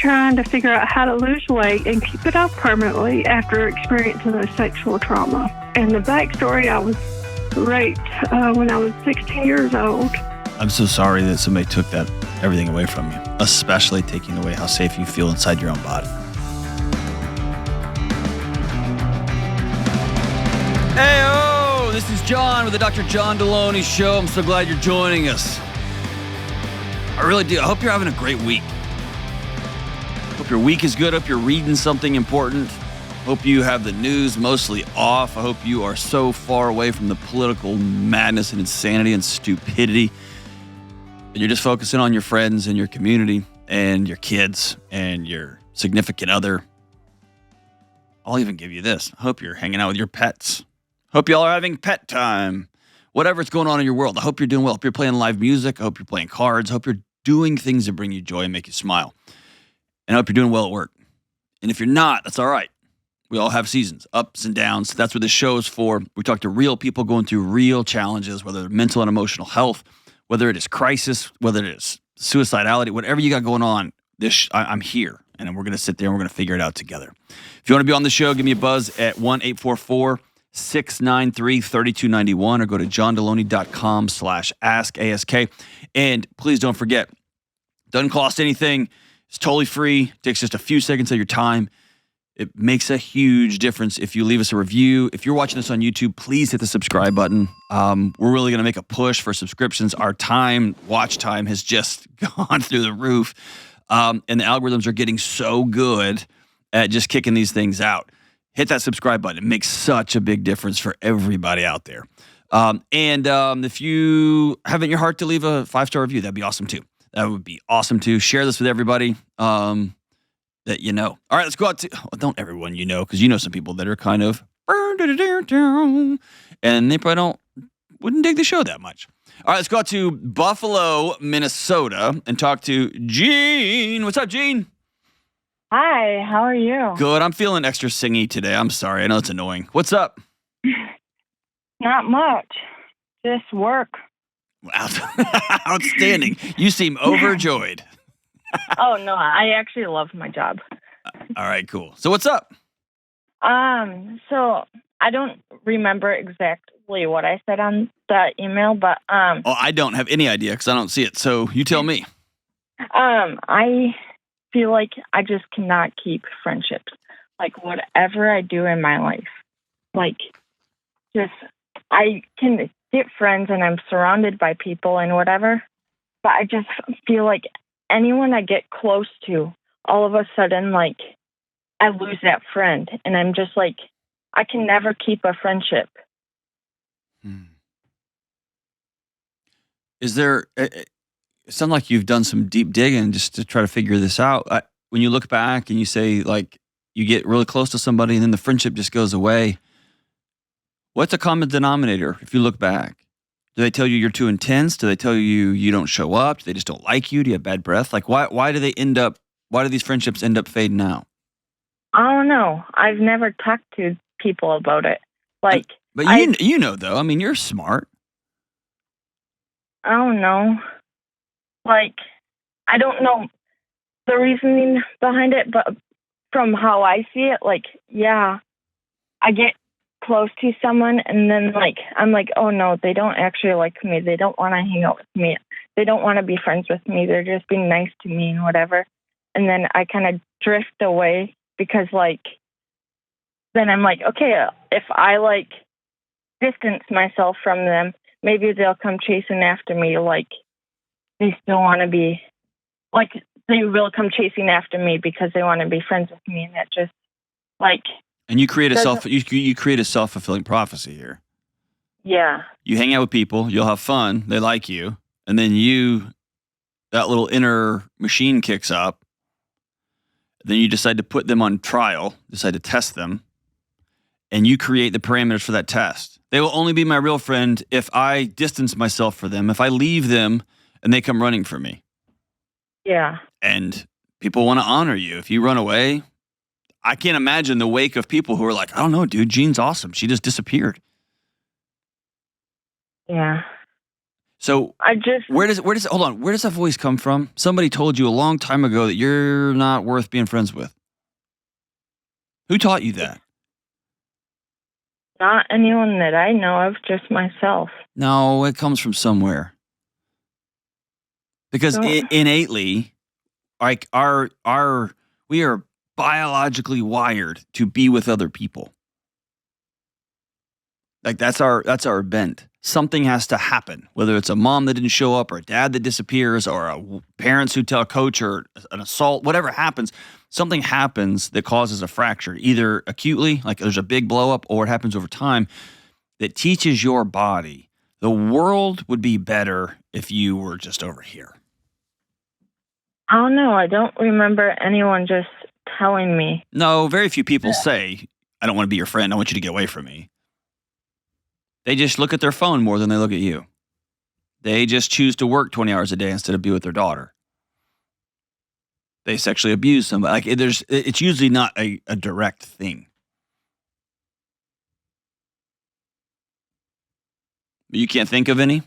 trying to figure out how to lose weight and keep it off permanently after experiencing a sexual trauma. And the backstory, I was raped when I was 16 years old. I'm so sorry that somebody took everything away from you, especially taking away how safe you feel inside your own body. Hey-oh! This is John with the Dr. John Delony Show. I'm so glad you're joining us. I really do. I hope you're having a great week. Hope your week is good. Hope you're reading something important. Hope you have the news mostly off. I hope you are so far away from the political madness and insanity and stupidity. And you're just focusing on your friends and your community and your kids and your significant other. I'll even give you this. I hope you're hanging out with your pets. Hope y'all are having pet time. Whatever's going on in your world, I hope you're doing well. I hope you're playing live music. I hope you're playing cards. I hope you're doing things that bring you joy and make you smile. And I hope you're doing well at work. And if you're not, that's all right. We all have seasons, ups and downs. That's what this show is for. We talk to real people going through real challenges, whether they're mental and emotional health, whether it is crisis, whether it is suicidality, whatever you got going on, I'm here. And we're going to sit there and we're going to figure it out together. If you want to be on the show, give me a buzz at 1-844-693-3291 or go to johndelony.com/ask. And please don't forget, doesn't cost anything. It's totally free. Takes just a few seconds of your time. It makes a huge difference if you leave us a review. If you're watching this on YouTube, please hit the subscribe button. We're really going to make a push for subscriptions. Our watch time has just gone through the roof. And the algorithms are getting so good at just kicking these things out. Hit that subscribe button. It makes such a big difference for everybody out there. If you have it in your heart to leave a 5-star review, that'd be awesome too. That would be awesome too. Share this with everybody that you know. All right, let's go out to, don't everyone you know, because you know some people that are kind of, and they probably wouldn't dig the show that much. All right, let's go out to Buffalo, Minnesota, and talk to Gene. What's up, Gene? Hi, how are you? Good. I'm feeling extra singy today. I'm sorry. I know it's annoying. What's up? Not much. Just work. Wow. Outstanding. You seem overjoyed. Oh, no, I actually love my job. All right, cool. So what's up? So I don't remember exactly what I said on that email, but I don't have any idea because I don't see it. So you tell me. I feel like I just cannot keep friendships. Like whatever I do in my life, like just I can get friends and I'm surrounded by people and whatever, but I just feel like anyone I get close to, all of a sudden, like I lose that friend, and I'm just like, I can never keep a friendship. Is there? It sounds like you've done some deep digging just to try to figure this out. When you look back and you say, like, you get really close to somebody and then the friendship just goes away. What's a common denominator if you look back? Do they tell you you're too intense? Do they tell you you don't show up? Do they just don't like you? Do you have bad breath? Like, why do these friendships end up fading out? I don't know. I've never talked to people about it. Like, but you know, though. I mean, you're smart. I don't know. Like, I don't know the reasoning behind it, but from how I see it, like, yeah, I get close to someone and then like I'm like, oh no, they don't actually like me. They don't want to hang out with me. They don't want to be friends with me. They're just being nice to me and whatever. And then I kind of drift away because like then I'm like, okay, if I like distance myself from them, maybe they'll come chasing after me. Like they still want to be like they will come chasing after me because they want to be friends with me, and that just like. And you create you create a self-fulfilling prophecy here. Yeah. You hang out with people, you'll have fun, they like you, and then that little inner machine kicks up. Then you decide to put them on trial, decide to test them, and you create the parameters for that test. They will only be my real friend if I distance myself from them, if I leave them and they come running for me. Yeah. And people want to honor you. If you run away, I can't imagine the wake of people who are like, I don't know, dude, Jean's awesome. She just disappeared. Yeah. So I just, where does hold on? Where does that voice come from? Somebody told you a long time ago that you're not worth being friends with. Who taught you that? not anyone that I know of, just myself. No, it comes from somewhere. Because innately, like we are biologically wired to be with other people. Like that's our bent. Something has to happen, whether it's a mom that didn't show up or a dad that disappears or parents who tell a coach or an assault, whatever happens, something happens that causes a fracture, either acutely, like there's a big blow up, or it happens over time that teaches your body the world would be better if you were just over here. I don't know. I don't remember anyone just telling me. No, very few people say, I don't want to be your friend. I want you to get away from me. They just look at their phone more than they look at you. They just choose to work 20 hours a day instead of be with their daughter. They sexually abuse somebody. Like it's usually not a direct thing. You can't think of any?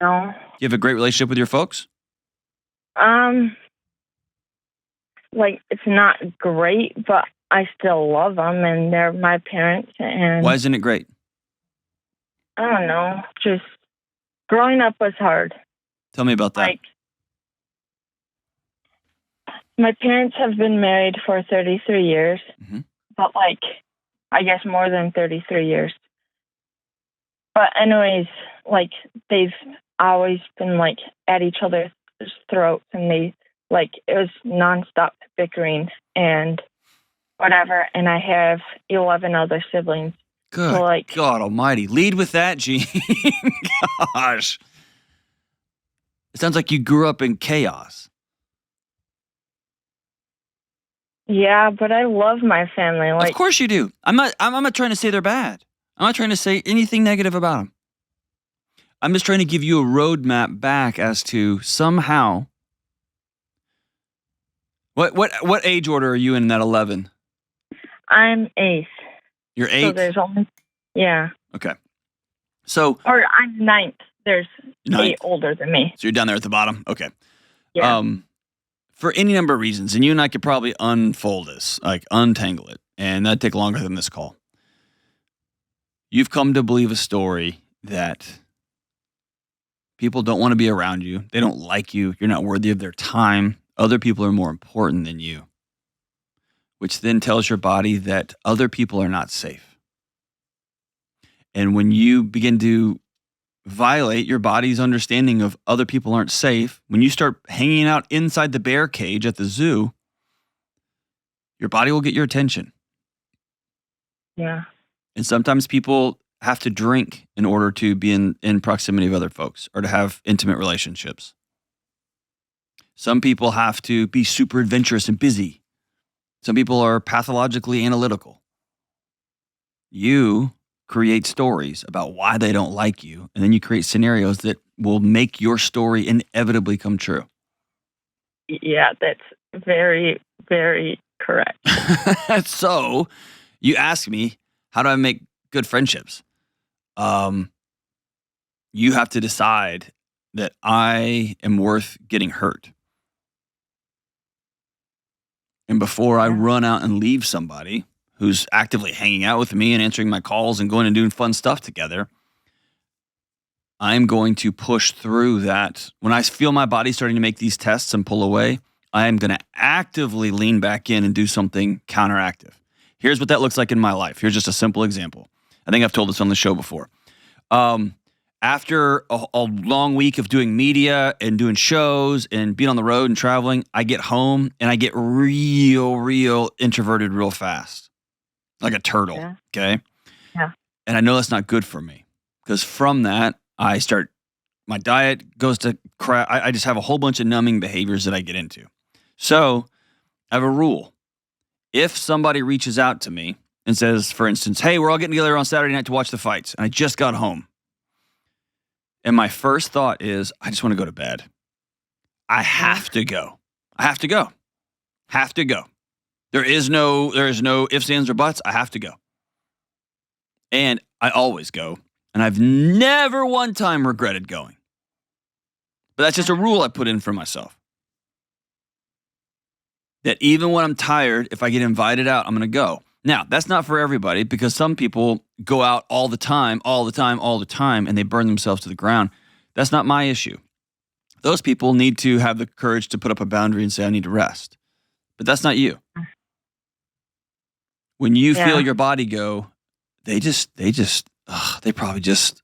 No. You have a great relationship with your folks? Like it's not great, but I still love them, and they're my parents. And why isn't it great? I don't know. Just growing up was hard. Tell me about that. Like, my parents have been married for 33 years, but like, I guess more than 33 years. But anyways, like, they've always been like at each other's throats, and it was nonstop bickering and whatever. And I have 11 other siblings. Good so, God almighty. Lead with that, Gene. Gosh. It sounds like you grew up in chaos. Yeah, but I love my family. Of course you do. I'm not trying to say they're bad. I'm not trying to say anything negative about them. I'm just trying to give you a roadmap back as to somehow. What age order are you in that 11? I'm 8th. You're 8? So there's only, yeah. Okay. So. Or I'm 9th. There's 8 older than me. So you're down there at the bottom? Okay. Yeah. For any number of reasons, and you and I could probably unfold this, like untangle it, and that'd take longer than this call. You've come to believe a story that people don't want to be around you. They don't like you. You're not worthy of their time. Other people are more important than you, which then tells your body that other people are not safe. And when you begin to violate your body's understanding of other people aren't safe, when you start hanging out inside the bear cage at the zoo, your body will get your attention. Yeah. And sometimes people have to drink in order to be in proximity of other folks or to have intimate relationships. Some people have to be super adventurous and busy. Some people are pathologically analytical. You create stories about why they don't like you, and then you create scenarios that will make your story inevitably come true. Yeah, that's very, very correct. So you ask me, how do I make good friendships? You have to decide that I am worth getting hurt. And before I run out and leave somebody who's actively hanging out with me and answering my calls and going and doing fun stuff together, I'm going to push through that. When I feel my body starting to make these tests and pull away, I am going to actively lean back in and do something counteractive. Here's what that looks like in my life. Here's just a simple example. I think I've told this on the show before. After a long week of doing media and doing shows and being on the road and traveling, I get home and I get real introverted real fast. Like a turtle, okay? Yeah. And I know that's not good for me because from that, my diet goes to crap. I just have a whole bunch of numbing behaviors that I get into. So I have a rule. If somebody reaches out to me and says, for instance, hey, we're all getting together on Saturday night to watch the fights, and I just got home, and my first thought is, I just want to go to bed. I have to go. Have to go. There is no ifs, ands, or buts. I have to go. And I always go. And I've never one time regretted going. But that's just a rule I put in for myself. That even when I'm tired, if I get invited out, I'm going to go. Now, that's not for everybody because some people go out all the time, and they burn themselves to the ground. That's not my issue. Those people need to have the courage to put up a boundary and say, I need to rest. But that's not you. When you feel your body go, they probably just,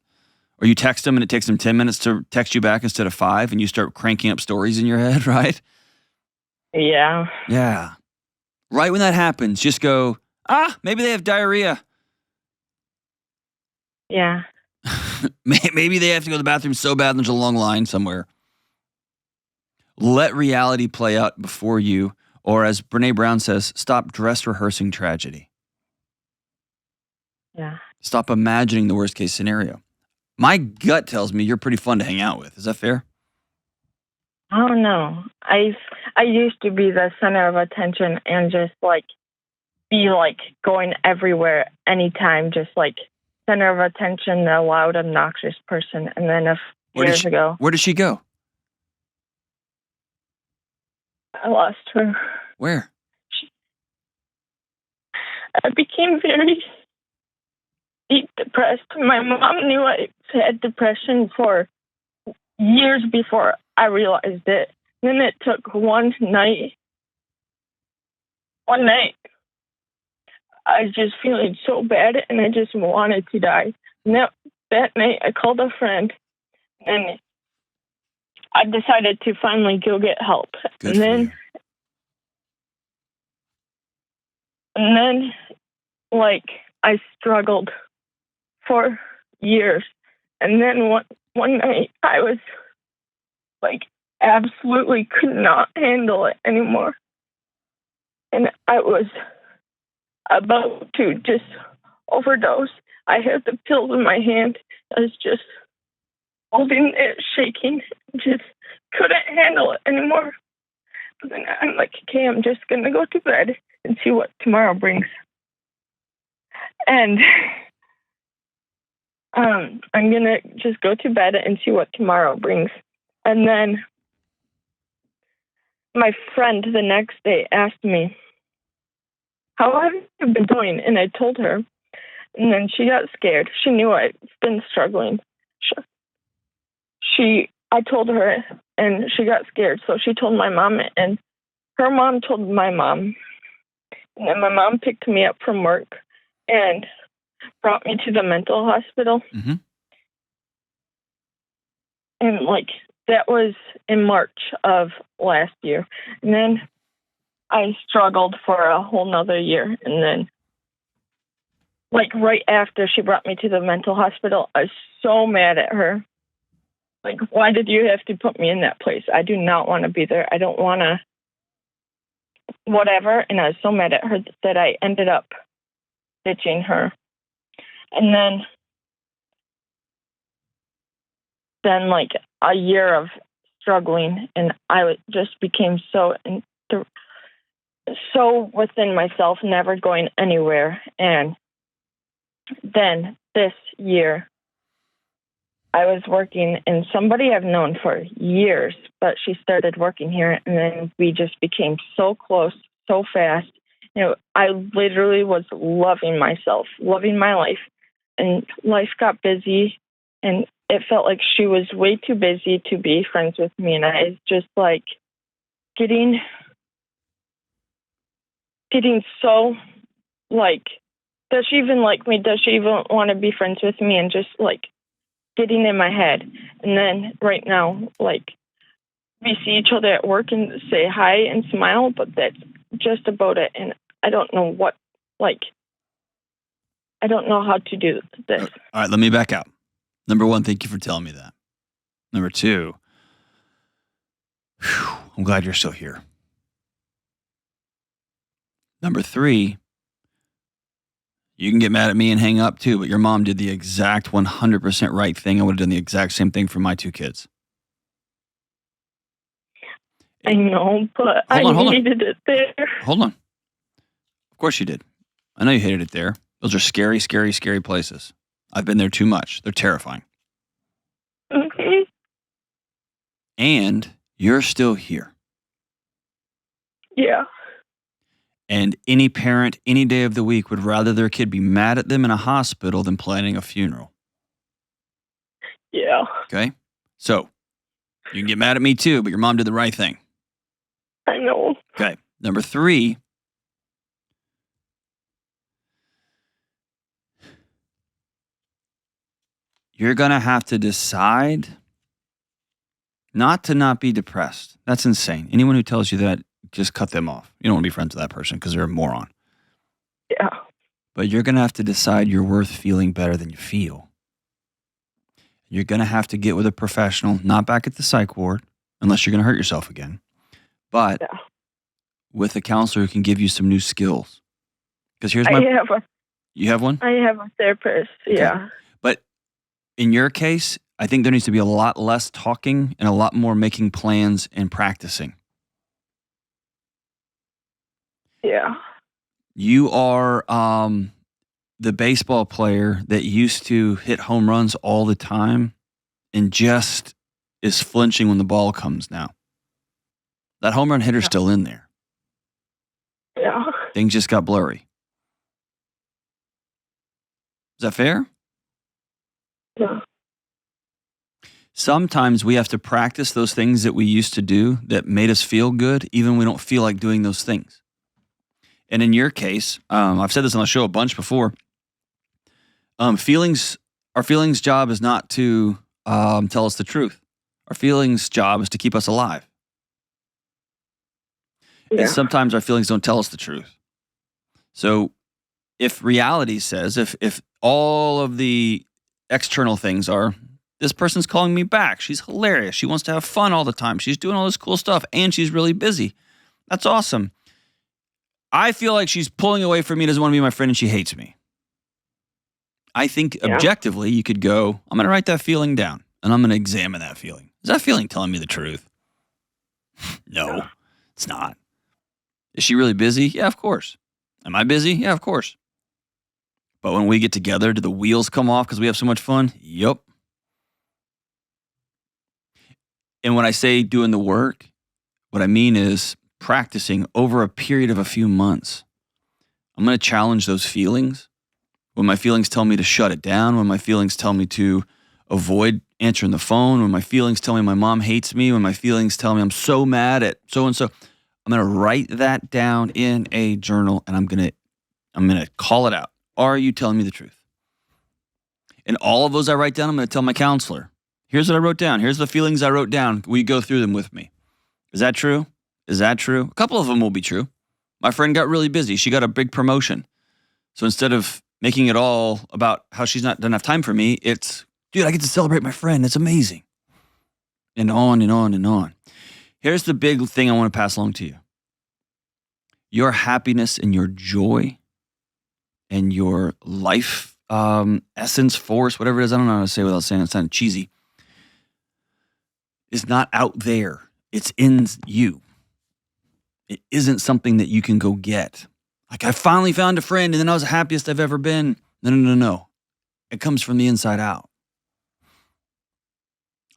or you text them and it takes them 10 minutes to text you back instead of 5 and you start cranking up stories in your head, right? Yeah. Yeah. Right when that happens, just go, maybe they have diarrhea. Yeah. Maybe they have to go to the bathroom so bad there's a long line somewhere. Let reality play out before you, or as Brene Brown says, stop dress rehearsing tragedy. Yeah. Stop imagining the worst case scenario. My gut tells me you're pretty fun to hang out with. Is that fair? I don't know. I used to be the center of attention and just be going everywhere anytime, just center of attention, the loud, obnoxious person. And then years ago, where did she go? I lost her. Where? I became very deep depressed. My mom knew I had depression for years before I realized it. Then it took one night. I was just feeling so bad and I just wanted to die. And that night I called a friend and I decided to finally go get help. Good for you. And then I struggled for years. And then one night I was absolutely could not handle it anymore. And I was about to just overdose. I had the pills in my hand. I was just holding it, shaking, just couldn't handle it anymore. But then I'm like, okay, I'm just going to go to bed and see what tomorrow brings. And I'm going to just go to bed and see what tomorrow brings. And then my friend the next day asked me, how have you been doing? And I told her. And then she got scared. She knew I'd been struggling. I told her, and she got scared. So she told my mom, and her mom told my mom. And then my mom picked me up from work and brought me to the mental hospital. Mm-hmm. And that was in March of last year. And then I struggled for a whole nother year. And then right after she brought me to the mental hospital, I was so mad at her. Why did you have to put me in that place? I do not want to be there. I don't want to whatever. And I was so mad at her that I ended up ditching her. And then a year of struggling, and I just became so within myself, never going anywhere. And then this year, I was working, and somebody I've known for years, but she started working here, and then we just became so close, so fast. I literally was loving myself, loving my life, and life got busy, and it felt like she was way too busy to be friends with me, and I was just getting so does she even like me? Does she even want to be friends with me? And just getting in my head. And then right now, we see each other at work and say hi and smile, but that's just about it. And I don't know I don't know how to do this. All right, let me back out. Number one, thank you for telling me that. Number two, I'm glad you're still here. Number three, you can get mad at me and hang up too, but your mom did the exact 100% right thing. I would have done the exact same thing for my 2 kids. I know, but I needed it there. Hold on. Of course you did. I know you hated it there. Those are scary, scary, scary places. I've been there too much. They're terrifying. Okay. And you're still here. Yeah. And any parent, any day of the week would rather their kid be mad at them in a hospital than planning a funeral. Yeah. Okay? So, you can get mad at me too, but your mom did the right thing. I know. Okay. Number 3, you're going to have to decide not to not be depressed. That's insane. Anyone who tells you that, just cut them off. You don't want to be friends with that person because they're a moron. Yeah. But you're going to have to decide you're worth feeling better than you feel. You're going to have to get with a professional, not back at the psych ward, unless you're going to hurt yourself again, but with a counselor who can give you some new skills. Because here's you have one? I have a therapist, yeah. Okay. But in your case, I think there needs to be a lot less talking and a lot more making plans and practicing. Yeah. You are the baseball player that used to hit home runs all the time and just is flinching when the ball comes now. That home run hitter's still in there. Yeah. Things just got blurry. Is that fair? Yeah. Sometimes we have to practice those things that we used to do that made us feel good, even when we don't feel like doing those things. And in your case, I've said this on the show a bunch before. Our feelings job is not to tell us the truth. Our feelings job is to keep us alive. Yeah. And sometimes our feelings don't tell us the truth. So if reality says, if all of the external things are, this person's calling me back, she's hilarious, she wants to have fun all the time, she's doing all this cool stuff, and she's really busy. That's awesome. I feel like she's pulling away from me, doesn't want to be my friend, and she hates me. I think objectively you could go, I'm going to write that feeling down, and I'm going to examine that feeling. Is that feeling telling me the truth? No, it's not. Is she really busy? Yeah, of course. Am I busy? Yeah, of course. But when we get together, do the wheels come off because we have so much fun? Yup. And when I say doing the work, what I mean is practicing over a period of a few months. I'm going to challenge those feelings. When my feelings tell me to shut it down, when my feelings tell me to avoid answering the phone, when my feelings tell me my mom hates me, when my feelings tell me I'm so mad at so-and-so, I'm going to write that down in a journal, and I'm going to call it out. Are you telling me the truth? And all of those I write down, I'm going to tell my counselor. Here's what I wrote down. Here's the feelings I wrote down. Will you go through them with me? Is that true? Is that true? A couple of them will be true. My friend got really busy. She got a big promotion. So instead of making it all about how she's not doesn't have time for me, it's, dude, I get to celebrate my friend. It's amazing. And on and on and on. Here's the big thing I want to pass along to you. Your happiness and your joy and your life essence, force, whatever it is, I don't know how to say it without saying it sounding cheesy, is not out there. It's in you. It isn't something that you can go get. Like, I finally found a friend and then I was the happiest I've ever been. No. It comes from the inside out.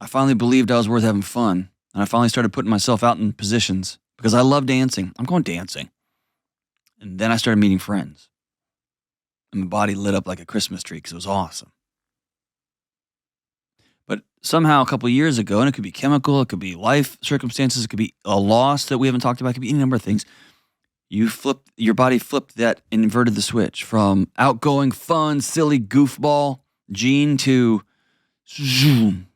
I finally believed I was worth having fun. And I finally started putting myself out in positions because I love dancing. I'm going dancing. And then I started meeting friends. And my body lit up like a Christmas tree because it was awesome. But somehow a couple of years ago, and it could be chemical, it could be life circumstances, it could be a loss that we haven't talked about, it could be any number of things. Your body flipped that and inverted the switch from outgoing, fun, silly goofball Gene to zoom.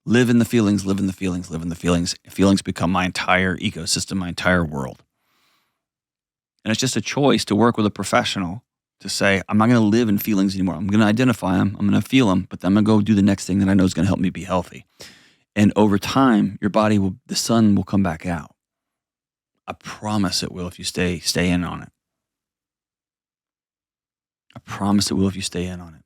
Live in the feelings, live in the feelings, live in the feelings. Feelings become my entire ecosystem, my entire world. And it's just a choice to work with a professional to say, I'm not going to live in feelings anymore. I'm going to identify them. I'm going to feel them, but then I'm going to go do the next thing that I know is going to help me be healthy. And over time, your body the sun will come back out. I promise it will if you stay in on it. I promise it will if you stay in on it.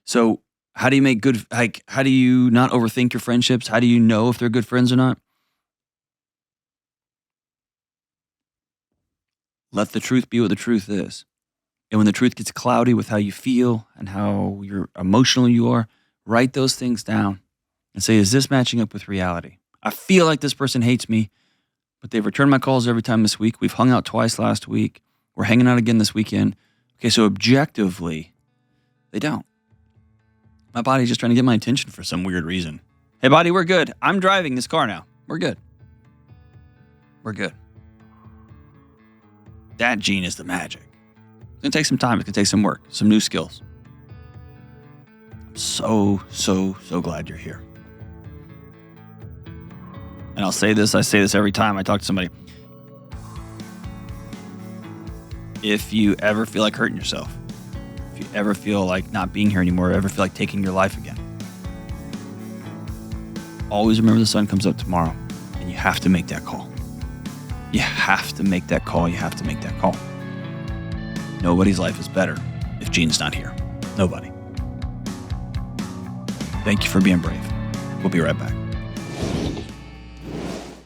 So how do you make good, how do you not overthink your friendships? How do you know if they're good friends or not? Let the truth be what the truth is. And when the truth gets cloudy with how you feel and how emotional you are, write those things down and say, is this matching up with reality? I feel like this person hates me, but they've returned my calls every time this week. We've hung out twice last week. We're hanging out again this weekend. Okay, so objectively, they don't. My body's just trying to get my attention for some weird reason. Hey, body, we're good. I'm driving this car now. We're good. We're good. That gene is the magic. It's going to take some time. It's going to take some work, some new skills. I'm so glad you're here. And I say this every time I talk to somebody. If you ever feel like hurting yourself, if you ever feel like not being here anymore, ever feel like taking your life again, always remember the sun comes up tomorrow, and you have to make that call. You have to make that call. You have to make that call. Nobody's life is better if Gene's not here. Nobody. Thank you for being brave. We'll be right back.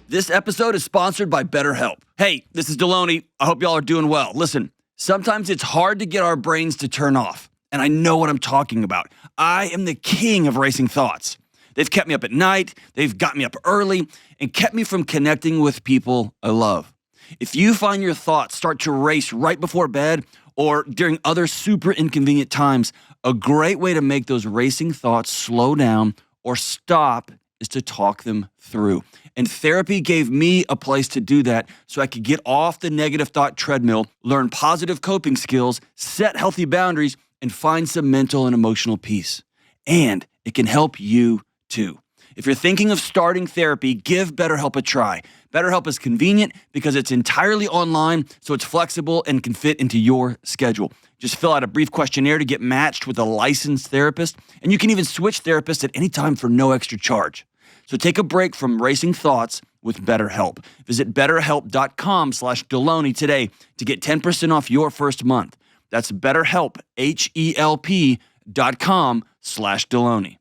This episode is sponsored by BetterHelp. Hey, this is Delony. I hope y'all are doing well. Listen, sometimes it's hard to get our brains to turn off, and I know what I'm talking about. I am the king of racing thoughts. They've kept me up at night, they've got me up early, and kept me from connecting with people I love. If you find your thoughts start to race right before bed or during other super inconvenient times, a great way to make those racing thoughts slow down or stop is to talk them through. And therapy gave me a place to do that so I could get off the negative thought treadmill, learn positive coping skills, set healthy boundaries, and find some mental and emotional peace. And it can help you too. If you're thinking of starting therapy, give BetterHelp a try. BetterHelp is convenient because it's entirely online, so it's flexible and can fit into your schedule. Just fill out a brief questionnaire to get matched with a licensed therapist, and you can even switch therapists at any time for no extra charge. So take a break from racing thoughts with BetterHelp. Visit BetterHelp.com/Delony today to get 10% off your first month. That's BetterHelp, HELP.com/Delony.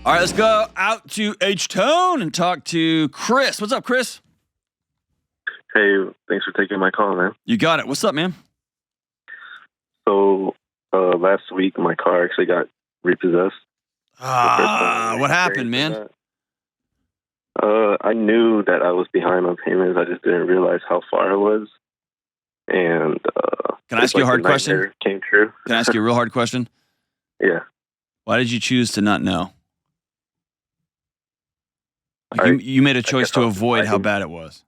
All right, let's go out to H-Town and talk to Chris. What's up, Chris? Hey, thanks for taking my call, man. You got it. What's up, man? So, last week, my car actually got repossessed. What happened, man? I knew that I was behind on payments. I just didn't realize how far I was. And can I ask you a hard question? Came true. Can I ask you a real hard question? Yeah. Why did you choose to not know? You made a choice to avoid how bad it was.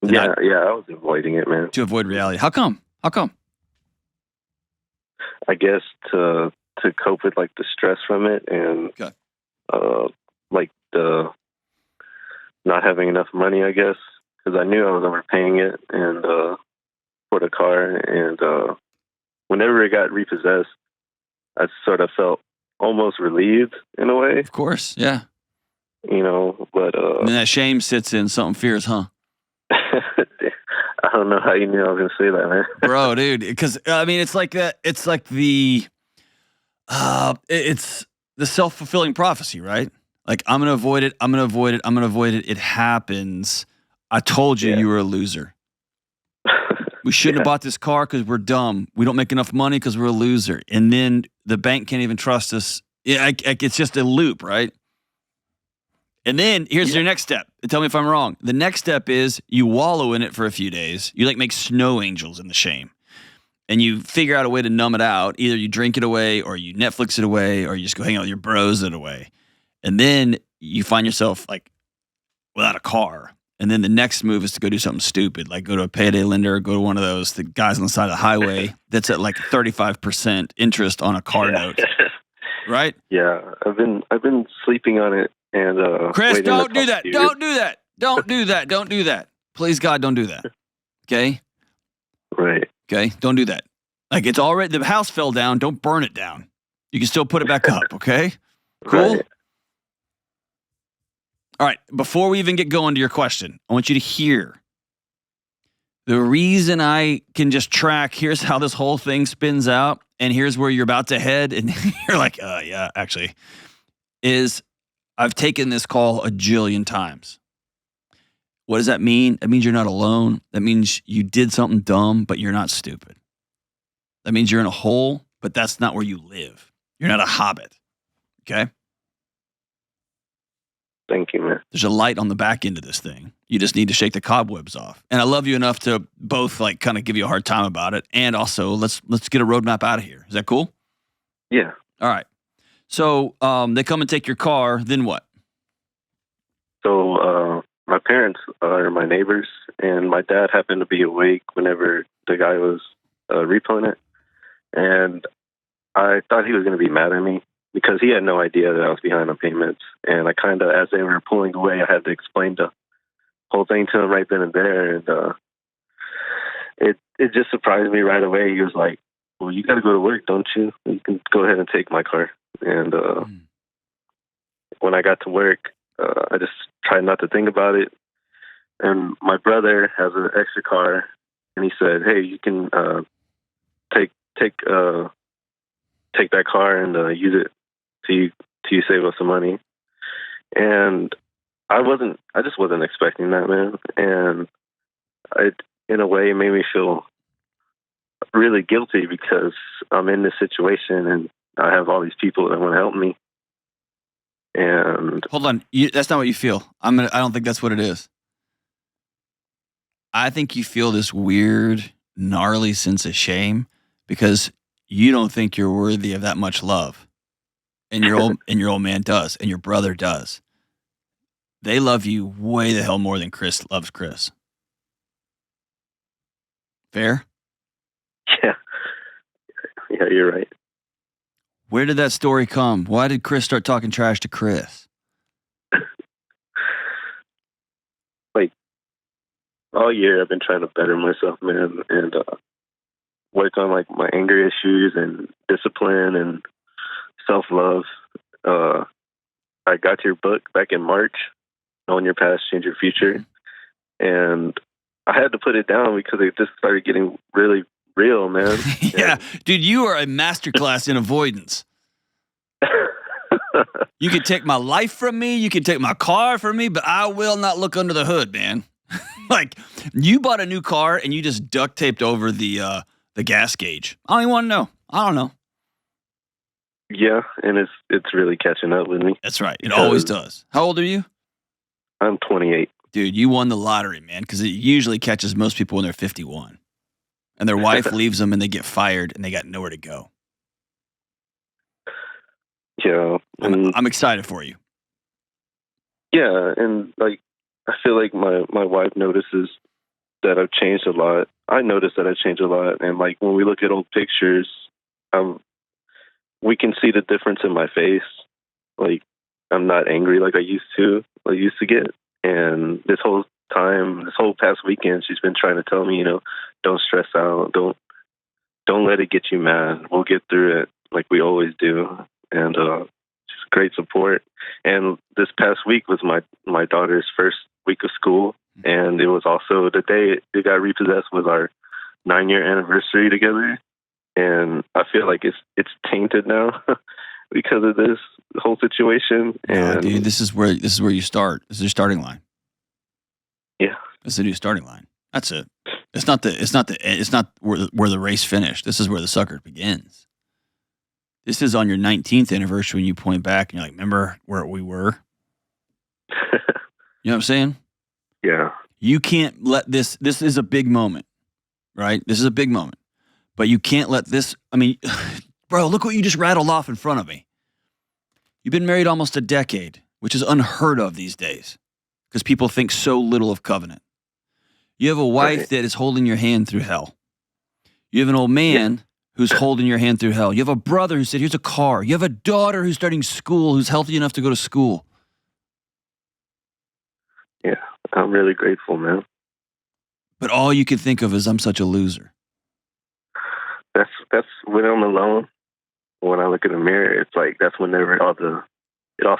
Yeah, I was avoiding it, man. To avoid reality. How come? I guess to cope with like the stress from it and like the not having enough money, I guess, because I knew I was overpaying it and for the car, and whenever it got repossessed, I sort of felt almost relieved in a way. Of course, yeah. You know, but and that shame sits in, something fears, huh? I don't know how you knew I was gonna say that, man. Bro, dude, because I mean, it's like that. It's like it's the self-fulfilling prophecy, right? Like, I'm gonna avoid it. I'm gonna avoid it. I'm gonna avoid it. It happens. I told you you were a loser. We shouldn't have bought this car because we're dumb. We don't make enough money because we're a loser. And then the bank can't even trust us. Yeah, it's just a loop, right? And then here's your next step. Tell me if I'm wrong. The next step is you wallow in it for a few days. You like make snow angels in the shame. And you figure out a way to numb it out. Either you drink it away or you Netflix it away or you just go hang out with your bros it away. And then you find yourself like without a car. And then the next move is to go do something stupid, like go to a payday lender, go to one of the guys on the side of the highway that's at like 35% interest on a car note. Right? Yeah, I've been sleeping on it. And Chris, don't do that. Don't do that. Don't do that. Don't do that. Please, God, don't do that. Okay? Right. Okay? Don't do that. Like, it's already, the house fell down. Don't burn it down. You can still put it back up, okay? Cool? Right. All right. Before we even get going to your question, I want you to hear the reason I can just track, here's how this whole thing spins out, and here's where you're about to head, and you're like, yeah, actually, is I've taken this call a jillion times. What does that mean? That means you're not alone. That means you did something dumb, but you're not stupid. That means you're in a hole, but that's not where you live. You're not a hobbit. Okay? Thank you, man. There's a light on the back end of this thing. You just need to shake the cobwebs off. And I love you enough to both like kind of give you a hard time about it. And also let's get a roadmap out of here. Is that cool? Yeah. All right. So they come and take your car. Then what? So my parents are my neighbors, and my dad happened to be awake whenever the guy was repoing it. And I thought he was going to be mad at me because he had no idea that I was behind on payments. And I kind of, as they were pulling away, I had to explain the whole thing to him right then and there. And it just surprised me right away. He was like, well, you got to go to work, don't you? You can go ahead and take my car. And when I got to work, I just tried not to think about it. And my brother has an extra car, and he said, hey, you can take that car and use it to save us some money. And I just wasn't expecting that, man. And it, in a way, made me feel really guilty because I'm in this situation and I have all these people that want to help me. And hold on, that's not what you feel. I don't think that's what it is. I think you feel this weird, gnarly sense of shame because you don't think you're worthy of that much love, and your old man does, and your brother does. They love you way the hell more than Chris loves Chris. Fair? Yeah, you're right. Where did that story come? Why did Chris start talking trash to Chris? Like, all year I've been trying to better myself, man, and work on, like, my anger issues and discipline and self-love. I got your book back in March, Knowing Your Past, Change Your Future, and I had to put it down because it just started getting really real, man. Yeah, dude, you are a masterclass in avoidance. You can take my life from me, you can take my car from me, but I will not look under the hood, man. Like, you bought a new car and you just duct taped over the gas gauge. I don't even want to know. I don't know. Yeah, and it's really catching up with me. That's right. It always does. How old are you? I'm 28. Dude, you won the lottery, man, because it usually catches most people when they're 51. And their wife leaves them and they get fired and they got nowhere to go. Yeah. I'm excited for you. Yeah, and like I feel like my wife notices that I've changed a lot. I notice that I've changed a lot, and like when we look at old pictures, we can see the difference in my face. Like I'm not angry like I used to get. And this whole past weekend, she's been trying to tell me, don't stress out, don't let it get you mad. We'll get through it like we always do. And just great support. And this past week was my daughter's first week of school, and it was also the day it got repossessed was our 9-year anniversary together. And I feel like it's tainted now because of this whole situation. And dude, this is where you start. This is your starting line. Yeah, it's a new starting line. That's it. It's not where the race finished. This is where the sucker begins. This is on your 19th anniversary when you point back and you're like, remember where we were? You know what I'm saying? Yeah. You can't let this is a big moment, right? This is a big moment. But you can't let this, bro, look what you just rattled off in front of me. You've been married almost a decade, which is unheard of these days because people think so little of covenant. You have a wife that is holding your hand through hell. You have an old man who's holding your hand through hell. You have a brother who said, here's a car. You have a daughter who's starting school, who's healthy enough to go to school. Yeah, I'm really grateful, man. But all you can think of is, I'm such a loser. That's when I'm alone. When I look in the mirror, it's like that's whenever it all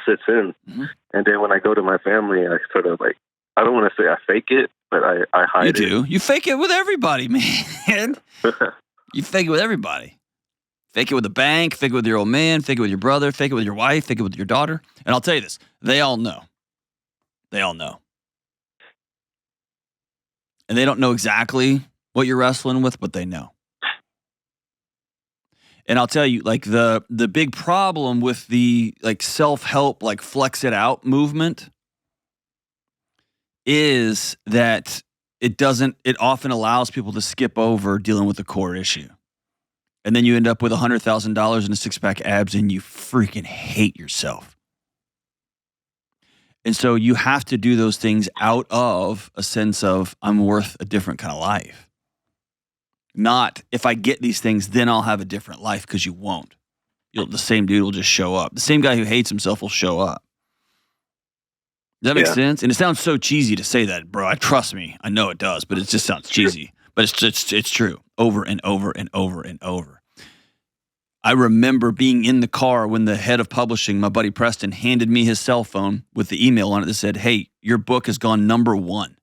sits in. Mm-hmm. And then when I go to my family, I sort of like, I don't want to say I fake it, but I hide it. You do. You fake it with everybody, man. You fake it with everybody. Fake it with the bank, fake it with your old man, fake it with your brother, fake it with your wife, fake it with your daughter. And I'll tell you this, they all know. They all know. And they don't know exactly what you're wrestling with, but they know. And I'll tell you, like the big problem with the like self-help, like flex it out movement is that it often allows people to skip over dealing with the core issue. And then you end up with $100,000 in a six-pack abs and you freaking hate yourself. And so you have to do those things out of a sense of I'm worth a different kind of life. Not if I get these things, then I'll have a different life, because you won't. The same dude will just show up. The same guy who hates himself will show up. Does that make sense? And it sounds so cheesy to say that, bro. Trust me. I know it does, but it just sounds cheesy. But it's true over and over and over and over. I remember being in the car when the head of publishing, my buddy Preston, handed me his cell phone with the email on it that said, hey, your book has gone #1.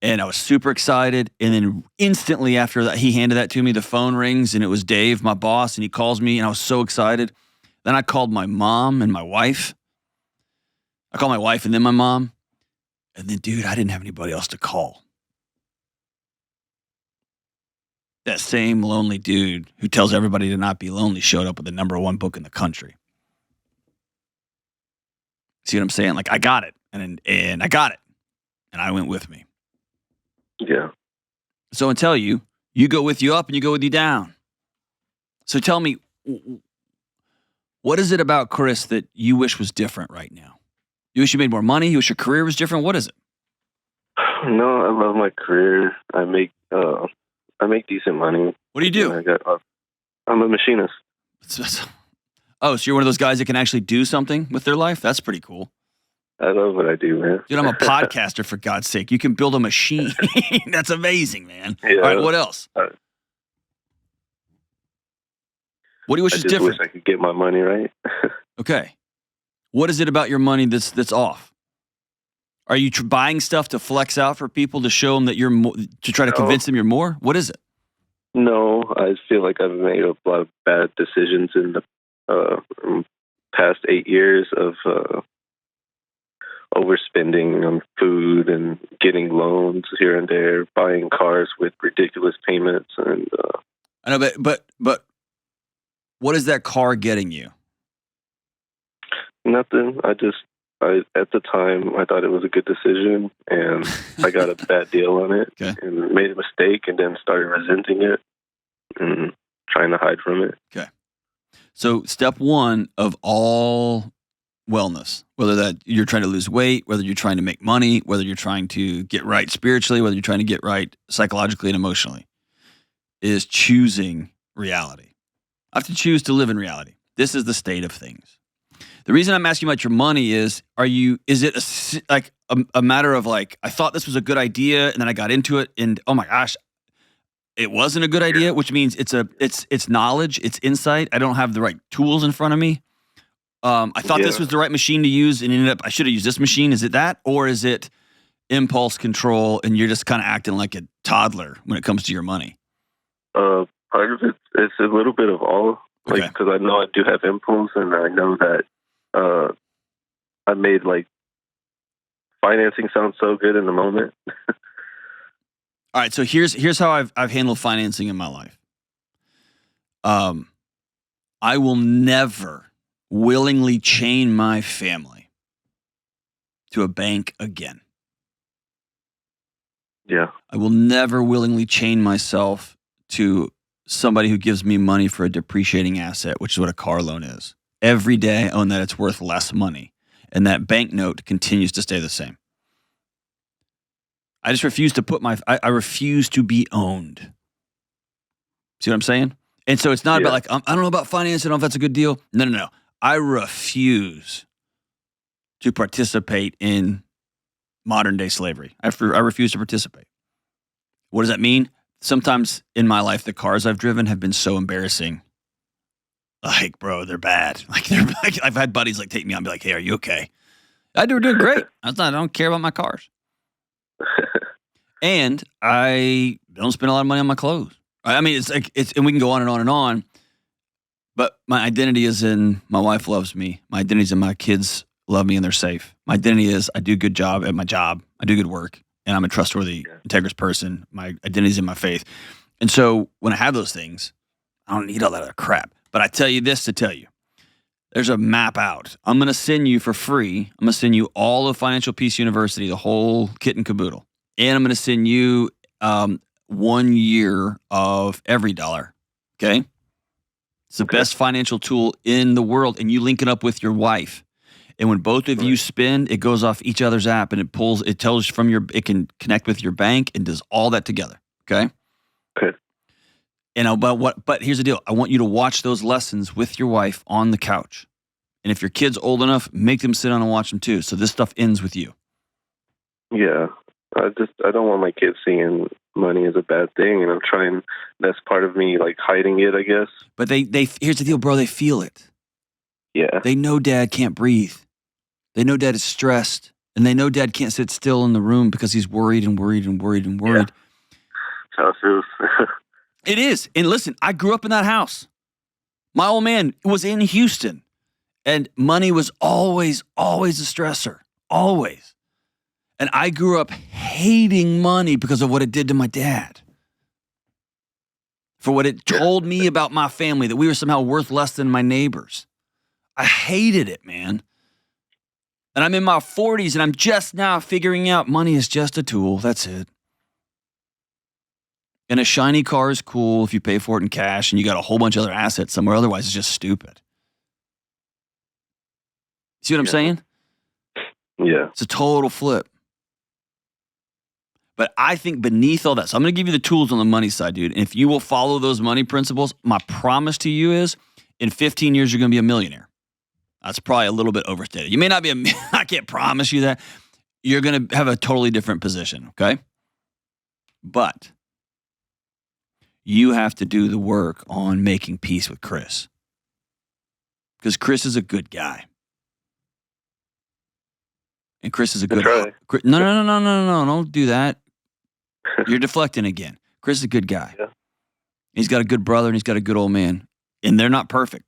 And I was super excited. And then instantly after that, he handed that to me, the phone rings, and it was Dave, my boss, and he calls me, and I was so excited. Then I called my mom and my wife. I called my wife and then my mom. And then, dude, I didn't have anybody else to call. That same lonely dude who tells everybody to not be lonely showed up with the #1 book in the country. See what I'm saying? Like, I got it. And I got it. And I went with me. Yeah. So I tell you, you go with you up and you go with you down. So tell me, what is it about Chris that you wish was different right now? You wish you made more money? You wish your career was different? What is it? No, I love my career. I make decent money. What do you do? I'm a machinist. Oh, so you're one of those guys that can actually do something with their life? That's pretty cool. I love what I do, man. Dude, I'm a podcaster, for God's sake. You can build a machine. That's amazing, man. Yeah. All right, what else? What do you wish is different? I wish I could get my money right. Okay. What is it about your money that's off? Are you buying stuff to flex out for people to show them that you're more, to try to convince them you're more? What is it? No, I feel like I've made a lot of bad decisions in the past 8 years of overspending on food and getting loans here and there, buying cars with ridiculous payments, and I know, but what is that car getting you? Nothing. At the time, I thought it was a good decision, and I got a bad deal on it, and made a mistake, and then started resenting it and trying to hide from it. Okay. So step one of all wellness, whether that you're trying to lose weight, whether you're trying to make money, whether you're trying to get right spiritually, whether you're trying to get right psychologically and emotionally, is choosing reality. I have to choose to live in reality. This is the state of things. The reason I'm asking about your money is it a matter of like, I thought this was a good idea and then I got into it and oh my gosh, it wasn't a good idea, which means it's knowledge, it's insight. I don't have the right tools in front of me. I thought this was the right machine to use and ended up I should have used this machine. Is it that, or is it impulse control and you're just kind of acting like a toddler when it comes to your money? Part of it's a little bit of all, like, because I know I do have impulse, and I know that I made like financing sound so good in the moment. All right, so here's how I've handled financing in my life. I will never willingly chain my family to a bank again. Yeah. I will never willingly chain myself to somebody who gives me money for a depreciating asset, which is what a car loan is. Every day I own that, it's worth less money. And that banknote continues to stay the same. I just refuse to I refuse to be owned. See what I'm saying? And so it's not about like, I don't know about finance, I don't know if that's a good deal. No. I refuse to participate in modern day slavery. I refuse to participate. What does that mean? Sometimes in my life, the cars I've driven have been so embarrassing. Like, bro, they're bad. Like, I've had buddies like take me out and be like, hey, are you okay? We're doing great. I don't care about my cars. And I don't spend a lot of money on my clothes. I mean, and we can go on and on and on, but my identity is in my wife loves me. My identity is in my kids love me and they're safe. My identity is I do a good job at my job. I do good work and I'm a trustworthy, integrous person. My identity is in my faith. And so when I have those things, I don't need all that other crap. But I tell you this to tell you. There's a map out. I'm going to send you for free. I'm going to send you all of Financial Peace University, the whole kit and caboodle. And I'm going to send you 1 year of Every Dollar. Okay? It's the best financial tool in the world. And you link it up with your wife. And when both of you spend, it goes off each other's app and it tells from it can connect with your bank and does all that together. Okay? Okay. And but here's the deal. I want you to watch those lessons with your wife on the couch. And if your kid's old enough, make them sit down and watch them too. So this stuff ends with you. Yeah. I don't want my kids seeing money as a bad thing. And that's part of me like hiding it, I guess. But here's the deal, bro. They feel it. Yeah. They know dad can't breathe. They know dad is stressed. And they know dad can't sit still in the room because he's worried and worried and worried and worried. Yeah. That's how it feels. It is. And listen, I grew up in that house. My old man was in Houston. And money was always a stressor. Always. And I grew up hating money because of what it did to my dad. For what it told me about my family, that we were somehow worth less than my neighbors. I hated it, man. And I'm in my 40s and I'm just now figuring out money is just a tool. That's it. And a shiny car is cool if you pay for it in cash and you got a whole bunch of other assets somewhere. Otherwise, it's just stupid. See what I'm saying? Yeah. It's a total flip. But I think beneath all that, so I'm going to give you the tools on the money side, dude. And if you will follow those money principles, my promise to you is in 15 years, you're going to be a millionaire. That's probably a little bit overstated. You may not be I can't promise you that. You're going to have a totally different position, okay? But you have to do the work on making peace with Chris. Because Chris is a good guy. And Chris is a good guy. No, don't do that. You're deflecting again. Chris is a good guy. Yeah. He's got a good brother and he's got a good old man. And they're not perfect.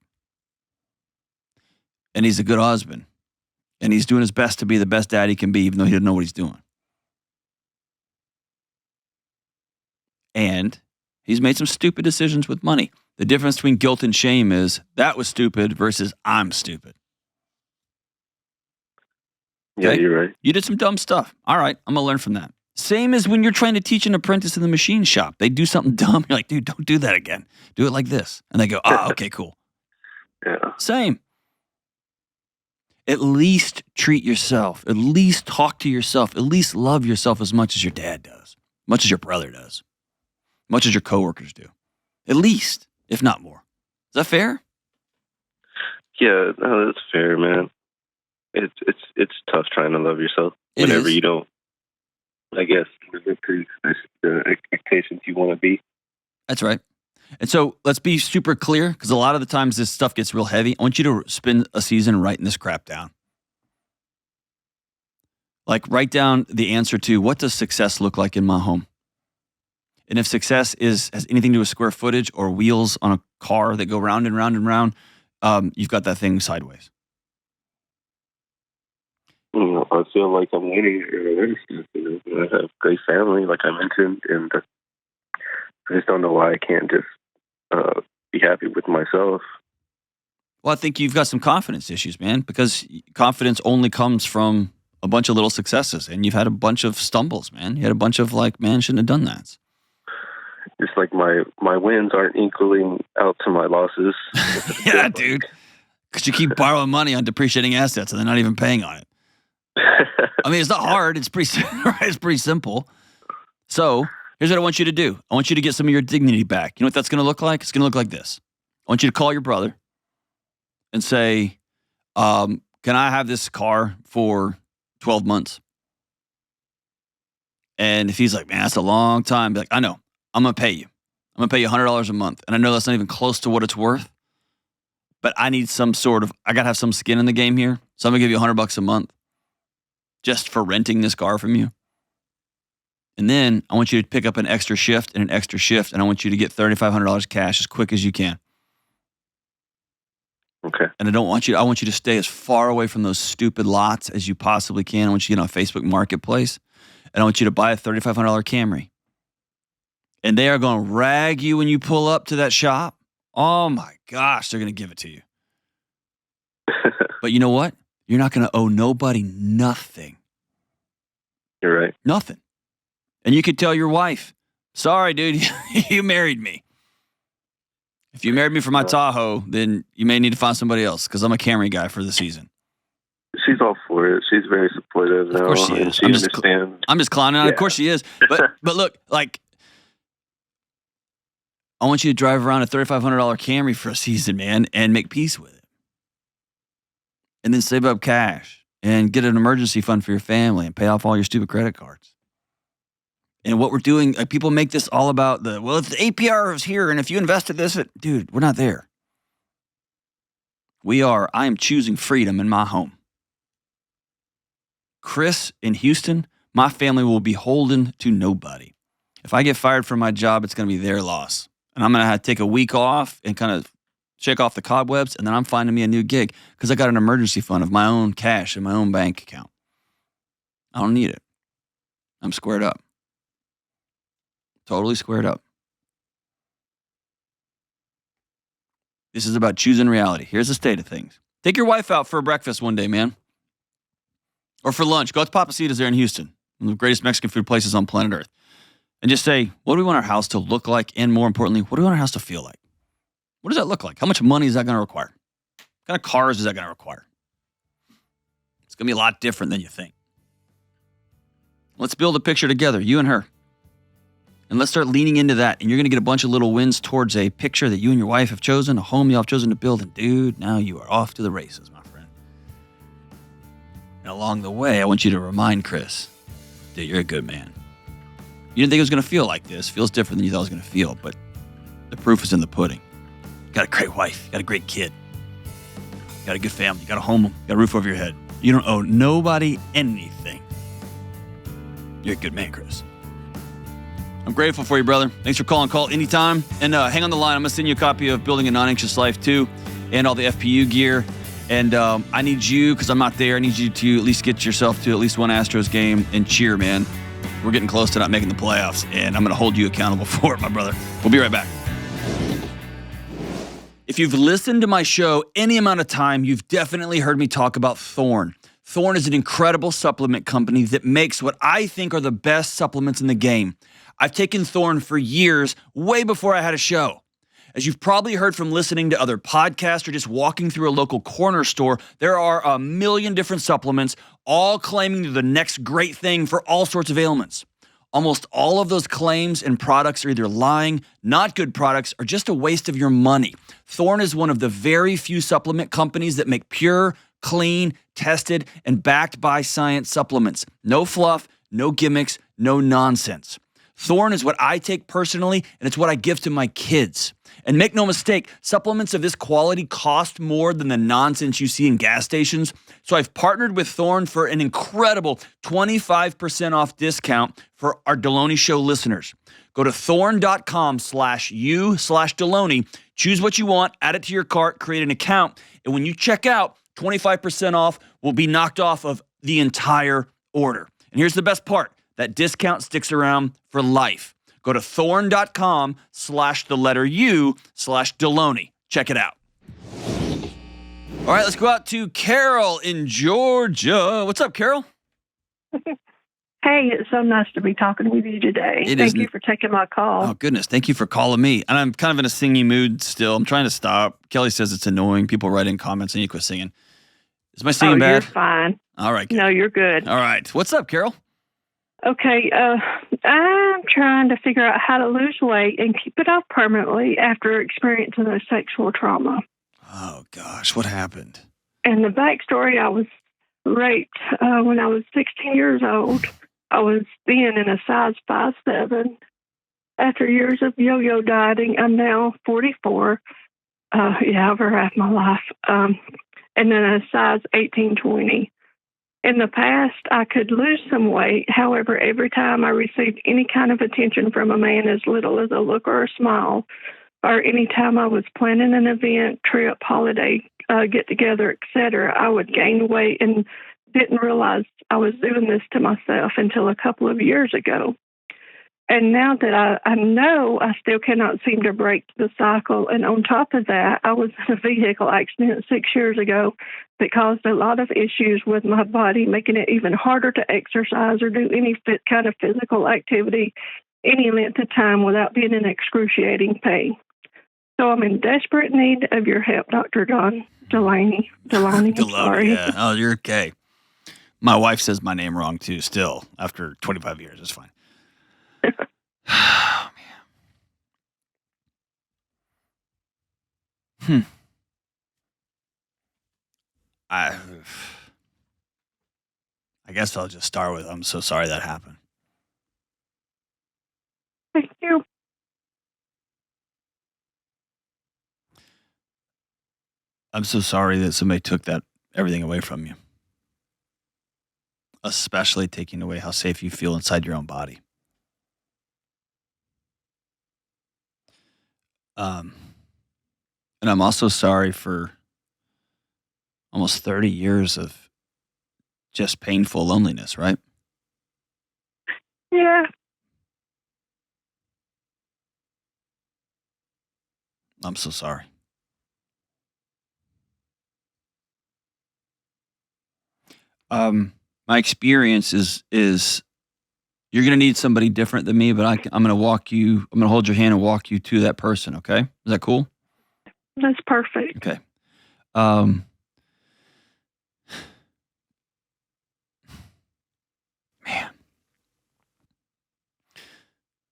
And he's a good husband. And he's doing his best to be the best dad he can be, even though he doesn't know what he's doing. And he's made some stupid decisions with money. The difference between guilt and shame is that was stupid versus I'm stupid. Yeah, Okay? you're right. You did some dumb stuff. All right, I'm going to learn from that. Same as when you're trying to teach an apprentice in the machine shop. They do something dumb. You're like, dude, don't do that again. Do it like this. And they go, okay, cool. Yeah. Same. At least treat yourself. At least talk to yourself. At least love yourself as much as your dad does. Much as your brother does. Much as your coworkers do. At least, if not more. Is that fair? Yeah, no, that's fair, man. It's tough trying to love yourself whenever you don't, I guess, live to the expectations you want to be. That's right. And so let's be super clear, because a lot of the times this stuff gets real heavy. I want you to spend a season writing this crap down. Like, write down the answer to, what does success look like in my home? And if success has anything to do with square footage or wheels on a car that go round and round and round, you've got that thing sideways. I feel like I'm winning. I have a great family, like I mentioned, and I just don't know why I can't just be happy with myself. Well, I think you've got some confidence issues, man, because confidence only comes from a bunch of little successes, and you've had a bunch of stumbles, man. You had a bunch of like, man, shouldn't have done that. Just like my wins aren't equaling out to my losses. Yeah, dude. Because you keep borrowing money on depreciating assets and they're not even paying on it. I mean, it's not hard. It's pretty simple. So here's what I want you to do. I want you to get some of your dignity back. You know what that's going to look like? It's going to look like this. I want you to call your brother and say, can I have this car for 12 months? And if he's like, man, that's a long time, be like, I know. I'm going to pay you. I'm going to pay you $100 a month. And I know that's not even close to what it's worth, but I need I got to have some skin in the game here. So I'm going to give you $100 a month just for renting this car from you. And then I want you to pick up an extra shift and an extra shift. And I want you to get $3,500 cash as quick as you can. Okay. And I want you to stay as far away from those stupid lots as you possibly can. I want you to get on Facebook Marketplace. And I want you to buy a $3,500 Camry. And they are going to rag you when you pull up to that shop. Oh, my gosh, they're going to give it to you. But you know what? You're not going to owe nobody nothing. You're right. Nothing. And you could tell your wife, sorry, dude, you married me. If you married me for my Tahoe, then you may need to find somebody else because I'm a Camry guy for the season. She's all for it. She's very supportive now. Of course she is. She understands. I'm just clowning on. Of course she is. But look, like, I want you to drive around a $3,500 Camry for a season, man, and make peace with it. And then save up cash and get an emergency fund for your family and pay off all your stupid credit cards. And what we're doing, like, people make this all about if the APR is here and if you invested this, dude, we're not there. I am choosing freedom in my home. Chris in Houston, my family will be beholden to nobody. If I get fired from my job, it's going to be their loss. And I'm going to have to take a week off and kind of shake off the cobwebs, and then I'm finding me a new gig because I got an emergency fund of my own cash in my own bank account. I don't need it. I'm squared up. Totally squared up. This is about choosing reality. Here's the state of things. Take your wife out for a breakfast one day, man. Or for lunch. Go to Papacitas there in Houston, one of the greatest Mexican food places on planet Earth. And just say, what do we want our house to look like? And more importantly, what do we want our house to feel like? What does that look like? How much money is that going to require? What kind of cars is that going to require? It's going to be a lot different than you think. Let's build a picture together, you and her. And let's start leaning into that. And you're going to get a bunch of little wins towards a picture that you and your wife have chosen, a home you all have chosen to build. And dude, now you are off to the races, my friend. And along the way, I want you to remind Chris that you're a good man. You didn't think it was going to feel like this. It feels different than you thought it was going to feel, but the proof is in the pudding. You got a great wife. You got a great kid. You got a good family. You got a home. You got a roof over your head. You don't owe nobody anything. You're a good man, Chris. I'm grateful for you, brother. Thanks for calling. Call anytime. And hang on the line. I'm going to send you a copy of Building a Non-Anxious Life, too, and all the FPU gear. And I need you, because I'm not there, I need you to at least get yourself to at least one Astros game and cheer, man. We're getting close to not making the playoffs, and I'm going to hold you accountable for it, my brother. We'll be right back. If you've listened to my show any amount of time, you've definitely heard me talk about Thorne. Thorne is an incredible supplement company that makes what I think are the best supplements in the game. I've taken Thorne for years, way before I had a show. As you've probably heard from listening to other podcasts or just walking through a local corner store, there are a million different supplements, all claiming they're the next great thing for all sorts of ailments. Almost all of those claims and products are either lying, not good products, or just a waste of your money. Thorne is one of the very few supplement companies that make pure, clean, tested, and backed by science supplements. No fluff, no gimmicks, no nonsense. Thorne is what I take personally, and it's what I give to my kids. And make no mistake, supplements of this quality cost more than the nonsense you see in gas stations. So I've partnered with Thorne for an incredible 25% off discount for our Delony Show listeners. Go to thorne.com/you/Delony, choose what you want, add it to your cart, create an account, and when you check out, 25% off will be knocked off of the entire order. And here's the best part. That discount sticks around for life. Go to thorne.com/U/Delony. Check it out. All right, let's go out to Carol in Georgia. What's up, Carol? Hey, it's so nice to be talking with you today. Thank you for taking my call. Oh, goodness. Thank you for calling me. And I'm kind of in a singing mood still. I'm trying to stop. Kelly says it's annoying. People write in comments and you quit singing. Is my singing bad? You're fine. All right. No, you're good. All right. What's up, Carol? Okay, I'm trying to figure out how to lose weight and keep it off permanently after experiencing a sexual trauma. Oh, gosh. What happened? And the backstory, I was raped when I was 16 years old. I was then in a size 5'7". After years of yo-yo dieting, I'm now 44. Over half my life. And then a size 18-20. In the past, I could lose some weight. However, every time I received any kind of attention from a man, as little as a look or a smile, or any time I was planning an event, trip, holiday, get-together, etc., I would gain weight and didn't realize I was doing this to myself until a couple of years ago. And now that I know, I still cannot seem to break the cycle. And on top of that, I was in a vehicle accident 6 years ago that caused a lot of issues with my body, making it even harder to exercise or do any kind of physical activity any length of time without being in excruciating pain. So I'm in desperate need of your help, Dr. John Delony. I'm sorry. Yeah. Oh, you're okay. My wife says my name wrong too, still, after 25 years. It's fine. Oh, man. I guess I'll just start with, I'm so sorry that happened. Thank you. I'm so sorry that somebody took everything away from you. Especially taking away how safe you feel inside your own body. And I'm also sorry for almost 30 years of just painful loneliness, right? Yeah. I'm so sorry. My experience is you're going to need somebody different than me, but I'm going to hold your hand and walk you to that person. Okay. Is that cool? That's perfect. Okay. Man.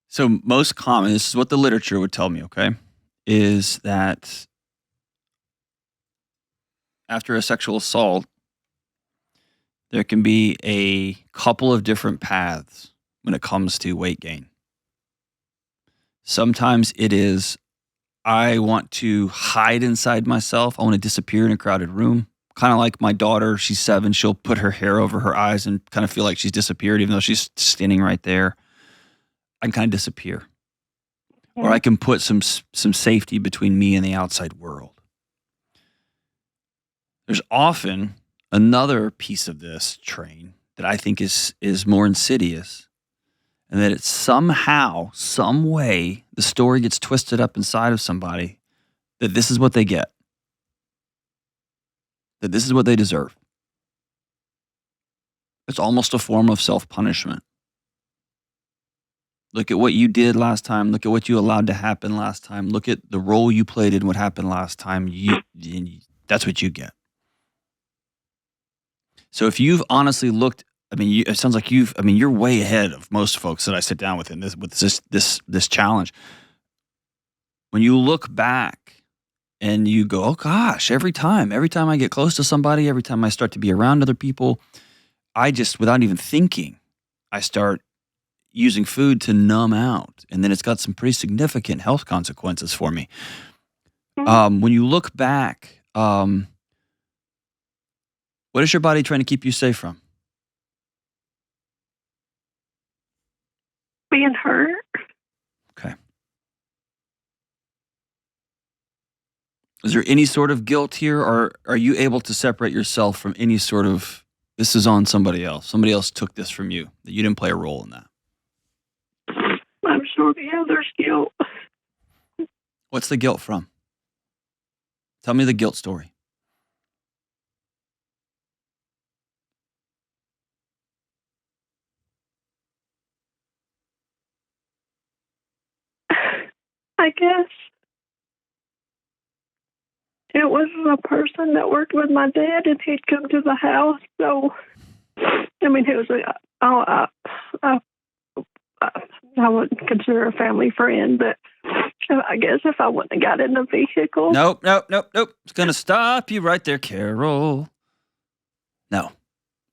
So most common, this is what the literature would tell me, okay, is that after a sexual assault, there can be a couple of different paths when it comes to weight gain. Sometimes it is, I want to hide inside myself. I want to disappear in a crowded room. Kind of like my daughter, she's 7. She'll put her hair over her eyes and kind of feel like she's disappeared, even though she's standing right there. I can kind of disappear. Or I can put some safety between me and the outside world. There's often another piece of this train that I think is more insidious, and that it's somehow, some way, the story gets twisted up inside of somebody that this is what they get, that this is what they deserve. It's almost a form of self-punishment. Look at what you did last time. Look at what you allowed to happen last time. Look at the role you played in what happened last time. That's what you get. So if you've honestly looked, it sounds like you're way ahead of most folks that I sit down with in this challenge. When you look back and you go, oh gosh, every time I get close to somebody, every time I start to be around other people, I just, without even thinking, I start using food to numb out. And then it's got some pretty significant health consequences for me. When you look back, what is your body trying to keep you safe from? Being hurt. Okay. Is there any sort of guilt here, or are you able to separate yourself from any sort of, this is on somebody else? Somebody else took this from you, that you didn't play a role in that? I'm sure there's guilt. What's the guilt from? Tell me the guilt story. I guess it was a person that worked with my dad, and he'd come to the house. So, it was I wouldn't consider a family friend, but I guess if I wouldn't have got in the vehicle. Nope. It's going to stop you right there, Carol. No,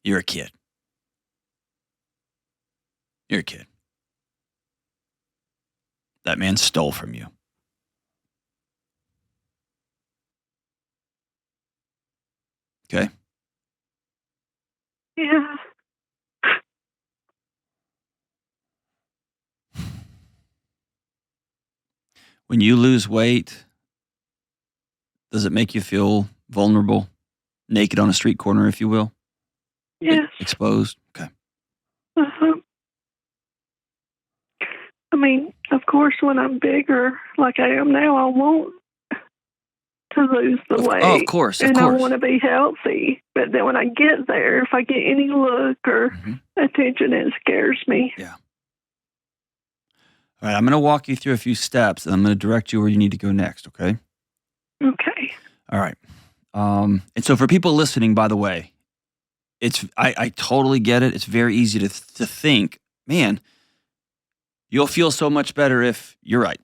you're a kid. You're a kid. That man stole from you. Okay? Yeah. When you lose weight, does it make you feel vulnerable? Naked on a street corner, if you will? Yes. Exposed? Okay. Uh-huh. I mean, of course, when I'm bigger, like I am now, I want to lose the weight. Oh, of course. I want to be healthy. But then when I get there, if I get any look or attention, it scares me. Yeah. All right, I'm going to walk you through a few steps, and I'm going to direct you where you need to go next, okay? Okay. All right. And so for people listening, by the way, I totally get it. It's very easy to think, man, you'll feel so much better if you're right.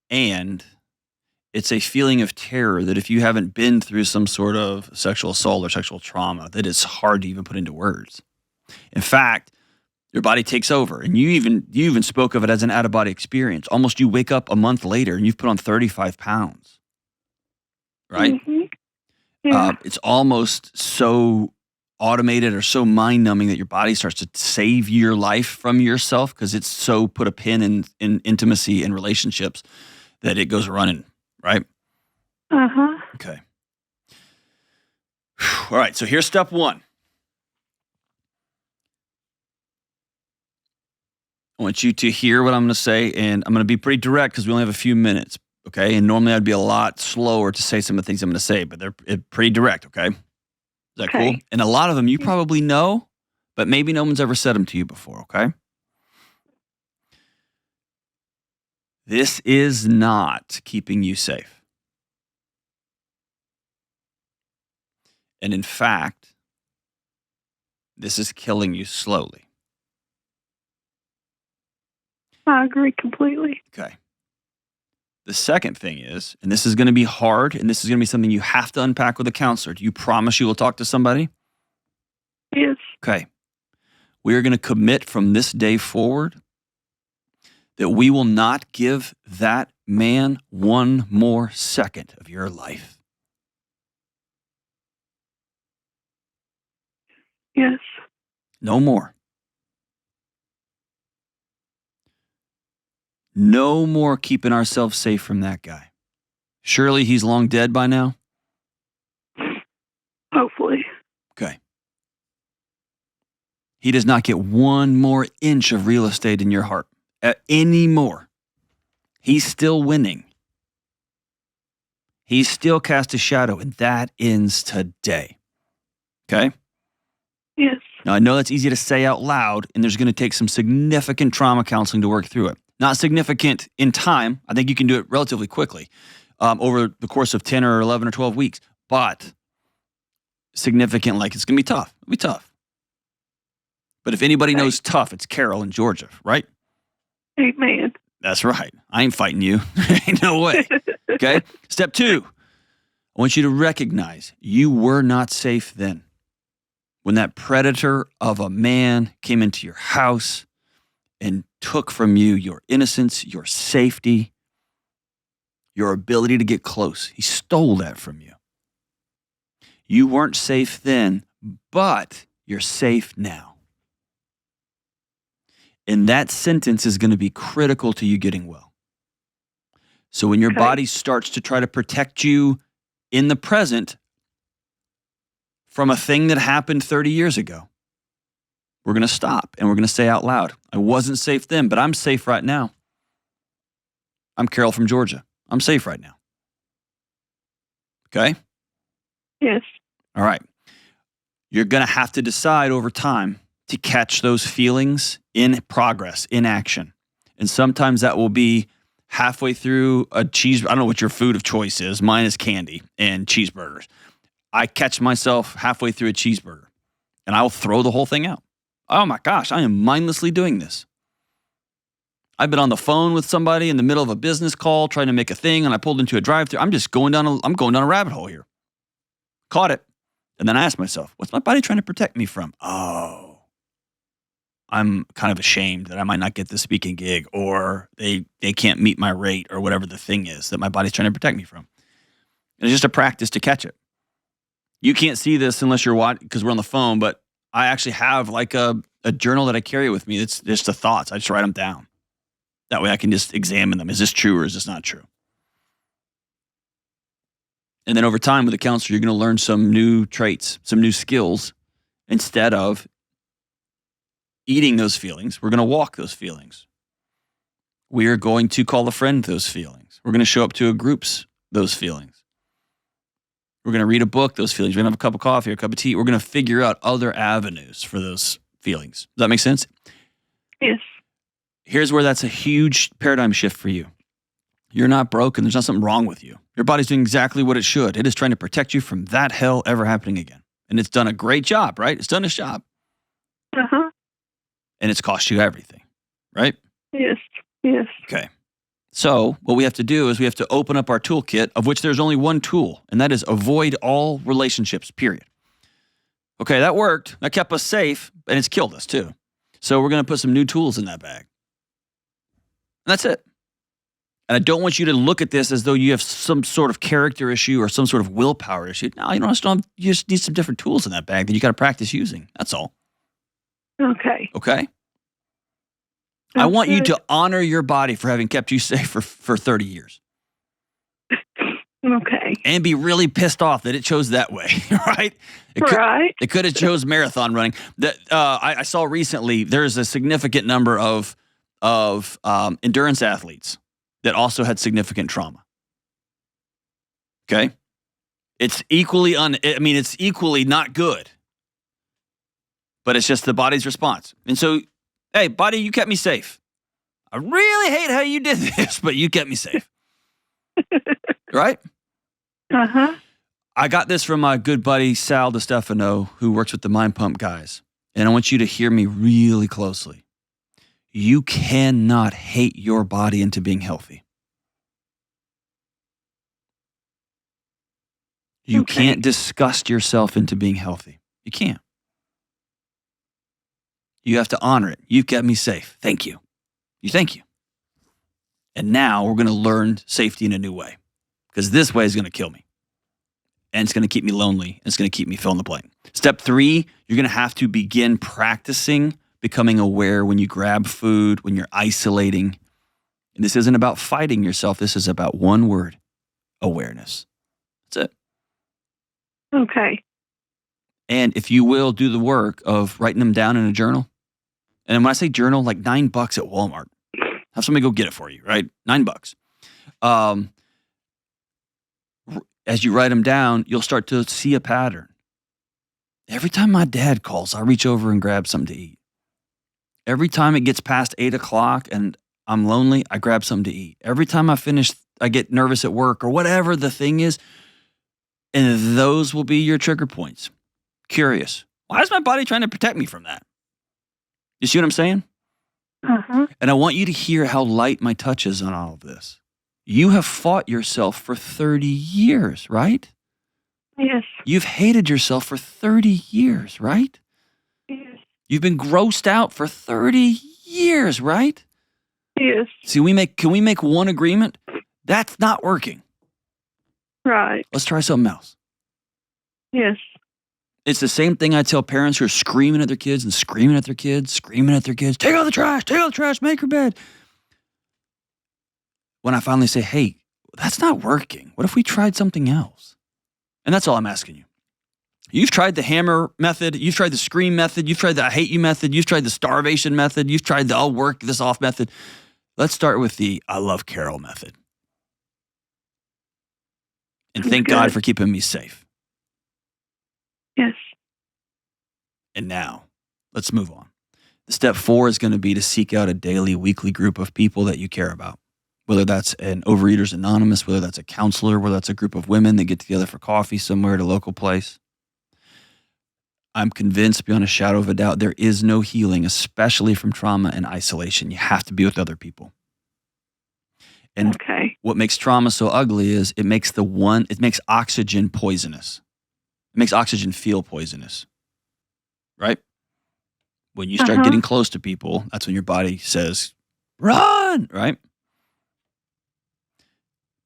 And it's a feeling of terror that if you haven't been through some sort of sexual assault or sexual trauma, that it's hard to even put into words. In fact, your body takes over, and you even spoke of it as an out-of-body experience. Almost you wake up a month later and you've put on 35 pounds, right? Mm-hmm. Yeah. It's almost so automated or so mind-numbing that your body starts to save your life from yourself because it's so put a pin in intimacy and relationships that it goes running. Right? Uh-huh. Okay. All right, so here's step one. I want you to hear what I'm going to say, and I'm going to be pretty direct because we only have a few minutes, okay? And normally I'd be a lot slower to say some of the things I'm going to say, but they're pretty direct, okay? Is that cool? And a lot of them you probably know, but maybe no one's ever said them to you before, okay? This is not keeping you safe. And in fact, this is killing you slowly. I agree completely. Okay. The second thing is, and this is going to be hard, and this is going to be something you have to unpack with a counselor. Do you promise you will talk to somebody? Yes. Okay. We are going to commit from this day forward that we will not give that man one more second of your life. Yes. No more. No more keeping ourselves safe from that guy. Surely he's long dead by now? Hopefully. Okay. He does not get one more inch of real estate in your heart anymore. He's still winning. He's still cast a shadow, and that ends today. Okay? Yes. Now, I know that's easy to say out loud, and there's going to take some significant trauma counseling to work through it. Not significant in time. I think you can do it relatively quickly over the course of 10 or 11 or 12 weeks, but significant, like it's going to be tough. It'll be tough. But if anybody knows tough, it's Carol in Georgia, right? Amen. That's right. I ain't fighting you. Ain't no way. Okay? Step 2, I want you to recognize you were not safe then. When that predator of a man came into your house and took from you your innocence, your safety, your ability to get close. He stole that from you. You weren't safe then, but you're safe now. And that sentence is going to be critical to you getting well. So when your body starts to try to protect you in the present from a thing that happened 30 years ago, we're going to stop and we're going to say out loud, I wasn't safe then, but I'm safe right now. I'm Carol from Georgia. I'm safe right now. Okay? Yes. All right. You're going to have to decide over time to catch those feelings in progress, in action. And sometimes that will be halfway through a I don't know what your food of choice is. Mine is candy and cheeseburgers. I catch myself halfway through a cheeseburger and I'll throw the whole thing out. Oh my gosh, I am mindlessly doing this. I've been on the phone with somebody in the middle of a business call trying to make a thing and I pulled into a drive-thru. I'm going down a rabbit hole here. Caught it. And then I asked myself, what's my body trying to protect me from? Oh, I'm kind of ashamed that I might not get the speaking gig, or they can't meet my rate, or whatever the thing is that my body's trying to protect me from. And it's just a practice to catch it. You can't see this unless you're watching because we're on the phone, but I actually have like a journal that I carry with me. It's just the thoughts. I just write them down. That way I can just examine them. Is this true or is this not true? And then over time with a counselor, you're going to learn some new traits, some new skills. Instead of eating those feelings, we're going to walk those feelings. We are going to call a friend those feelings. We're going to show up to a group's those feelings. We're going to read a book, those feelings. We're going to have a cup of coffee or a cup of tea. We're going to figure out other avenues for those feelings. Does that make sense? Yes. Here's where that's a huge paradigm shift for you. You're not broken. There's not something wrong with you. Your body's doing exactly what it should. It is trying to protect you from that hell ever happening again. And it's done a great job, right? It's done its job. Uh-huh. And it's cost you everything, right? Yes. Yes. Okay. So what we have to do is we have to open up our toolkit, of which there's only one tool, and that is avoid all relationships, period. Okay, that worked. That kept us safe, and it's killed us too. So we're going to put some new tools in that bag. And that's it. And I don't want you to look at this as though you have some sort of character issue or some sort of willpower issue. No, you don't. You just need some different tools in that bag that you got to practice using. That's all. Okay. Okay? I want you to honor your body for having kept you safe for 30 years. Okay. And be really pissed off that it chose that way, right? It could have chose marathon running. I saw recently there's a significant number of endurance athletes that also had significant trauma. Okay? It's equally it's equally not good. But it's just the body's response. And so, hey, body, you kept me safe. I really hate how you did this, but you kept me safe. Right? Uh-huh. I got this from my good buddy, Sal DiStefano, who works with the Mind Pump guys. And I want you to hear me really closely. You cannot hate your body into being healthy. You can't disgust yourself into being healthy. You can't. You have to honor it. You've kept me safe. Thank you. Thank you. And now we're going to learn safety in a new way, because this way is going to kill me. And it's going to keep me lonely. And it's going to keep me fill in the blank. Step 3, you're going to have to begin practicing becoming aware when you grab food, when you're isolating. And this isn't about fighting yourself. This is about one word: awareness. That's it. Okay. And if you will, do the work of writing them down in a journal. And when I say journal, like $9 at Walmart. Have somebody go get it for you, right? $9. As you write them down, you'll start to see a pattern. Every time my dad calls, I reach over and grab something to eat. Every time it gets past 8 o'clock and I'm lonely, I grab something to eat. Every time I get nervous at work or whatever the thing is, and those will be your trigger points. Curious. Why is my body trying to protect me from that? You see what I'm saying? Uh-huh. And I want you to hear how light my touch is on all of this. You have fought yourself for 30 years, right? Yes. You've hated yourself for 30 years, right? Yes. You've been grossed out for 30 years, right? Yes. See, can we make one agreement? That's not working. Right. Let's try something else. Yes. It's the same thing I tell parents who are screaming at their kids and screaming at their kids, screaming at their kids. Take out the trash, make your bed. When I finally say, hey, that's not working. What if we tried something else? And that's all I'm asking you. You've tried the hammer method. You've tried the scream method. You've tried the I hate you method. You've tried the starvation method. You've tried the I'll work this off method. Let's start with the I love Carol method. And thank God for keeping me safe. Yes. And now, let's move on. Step 4 is going to be to seek out a daily, weekly group of people that you care about. Whether that's an Overeaters Anonymous, whether that's a counselor, whether that's a group of women that get together for coffee somewhere at a local place. I'm convinced beyond a shadow of a doubt there is no healing, especially from trauma and isolation. You have to be with other people. And what makes trauma so ugly is it makes oxygen poisonous. It makes oxygen feel poisonous, right? When you start getting close to people, that's when your body says, run, right?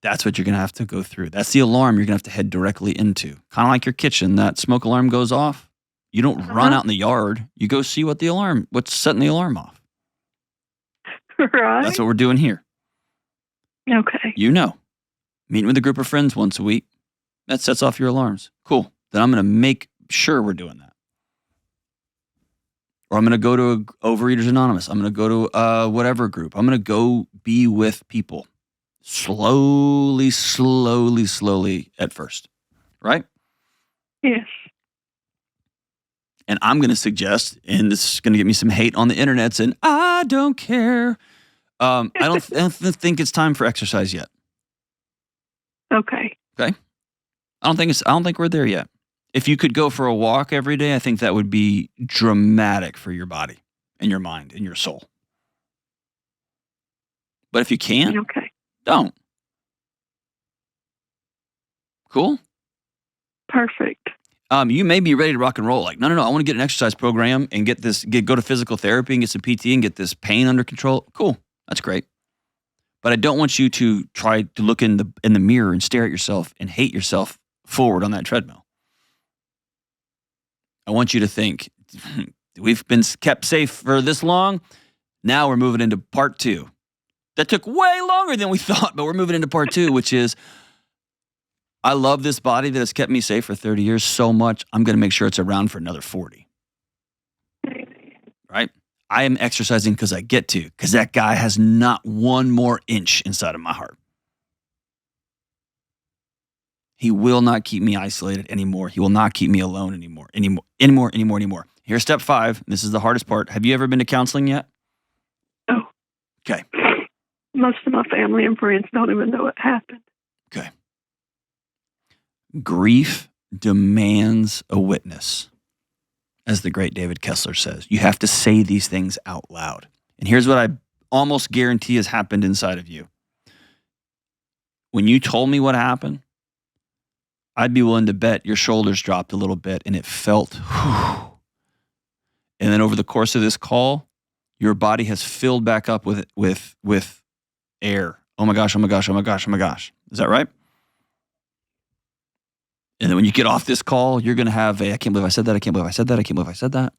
That's what you're going to have to go through. That's the alarm you're going to have to head directly into. Kind of like your kitchen, that smoke alarm goes off. You don't run out in the yard. You go see what's setting the alarm off. Right. That's what we're doing here. Okay. You know, meeting with a group of friends once a week, that sets off your alarms. Cool. Then I'm going to make sure we're doing that. Or I'm going to go to Overeaters Anonymous. I'm going to go to whatever group. I'm going to go be with people. Slowly at first. Right? Yes. And I'm going to suggest, and this is going to get me some hate on the internet, and I don't care. I don't think it's time for exercise yet. Okay. Okay. I don't think we're there yet. If you could go for a walk every day, I think that would be dramatic for your body and your mind and your soul. But if you can't, okay, don't. Cool? Perfect. You may be ready to rock and roll. Like, no, I want to get an exercise program and go to physical therapy and get some PT and get this pain under control. Cool. That's great. But I don't want you to try to look in the mirror and stare at yourself and hate yourself forward on that treadmill. I want you to think, we've been kept safe for this long. Now we're moving into part 2. That took way longer than we thought, but we're moving into part 2, which is, I love this body that has kept me safe for 30 years so much, I'm going to make sure it's around for another 40. Right? I am exercising because I get to, because that guy has not one more inch inside of my heart. He will not keep me isolated anymore. He will not keep me alone anymore. Here's step 5. This is the hardest part. Have you ever been to counseling yet? No. Okay. Most of my family and friends don't even know what happened. Okay. Grief demands a witness, as the great David Kessler says. You have to say these things out loud. And here's what I almost guarantee has happened inside of you. When you told me what happened, I'd be willing to bet your shoulders dropped a little bit and it felt, whew. And then over the course of this call, your body has filled back up with air. Oh my gosh. Is that right? And then when you get off this call, you're going to have I can't believe I said that.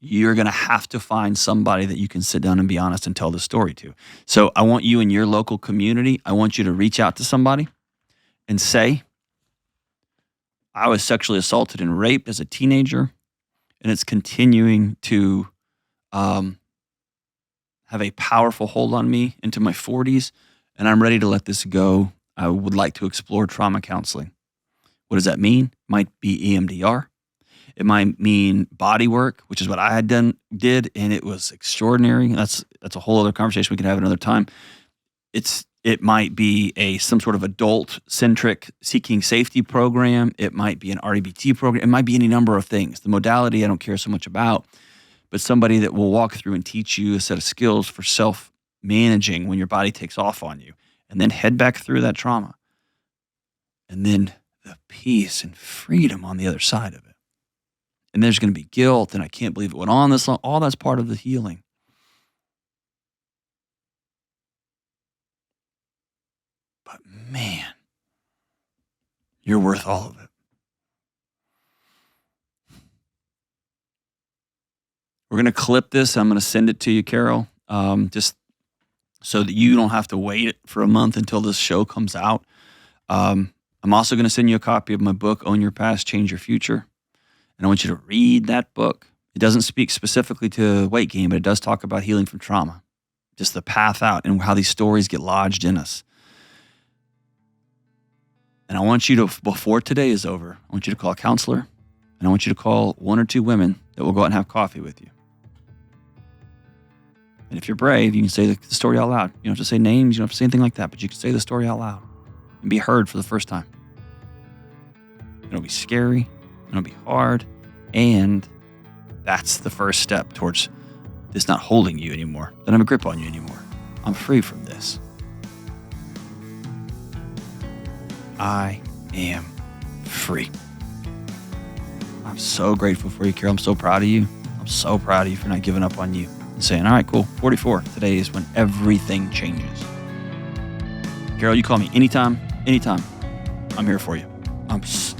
You're going to have to find somebody that you can sit down and be honest and tell the story to. So I want you in your local community, I want you to reach out to somebody and say, I was sexually assaulted and raped as a teenager, and it's continuing to have a powerful hold on me into my 40s, and I'm ready to let this go. I would like to explore trauma counseling. What does that mean? Might be EMDR. It might mean body work, which is what I did, and it was extraordinary. That's a whole other conversation we can have another time. It might be some sort of adult-centric seeking safety program. It might be an REBT program. It might be any number of things. The modality I don't care so much about, but somebody that will walk through and teach you a set of skills for self-managing when your body takes off on you, and then head back through that trauma. And then the peace and freedom on the other side of it. And there's going to be guilt, and I can't believe it went on this long. All that's part of the healing. But man, you're worth all of it. We're going to clip this. I'm going to send it to you, Carol, just so that you don't have to wait for a month until this show comes out. I'm also going to send you a copy of my book, Own Your Past, Change Your Future. And I want you to read that book. It doesn't speak specifically to weight gain, but it does talk about healing from trauma, just the path out and how these stories get lodged in us. And I want you to, before today is over, I want you to call a counselor, and I want you to call 1 or 2 women that will go out and have coffee with you. And if you're brave, you can say the story out loud. You don't have to say names, you don't have to say anything like that, but you can say the story out loud and be heard for the first time. It'll be scary. It'll be hard, and that's the first step towards this not holding you anymore. Don't have a grip on you anymore. I'm free from this. I am free. I'm so grateful for you, Carol. I'm so proud of you. I'm so proud of you for not giving up on you and saying, all right, cool, 44. Today is when everything changes. Carol, you call me anytime. I'm here for you.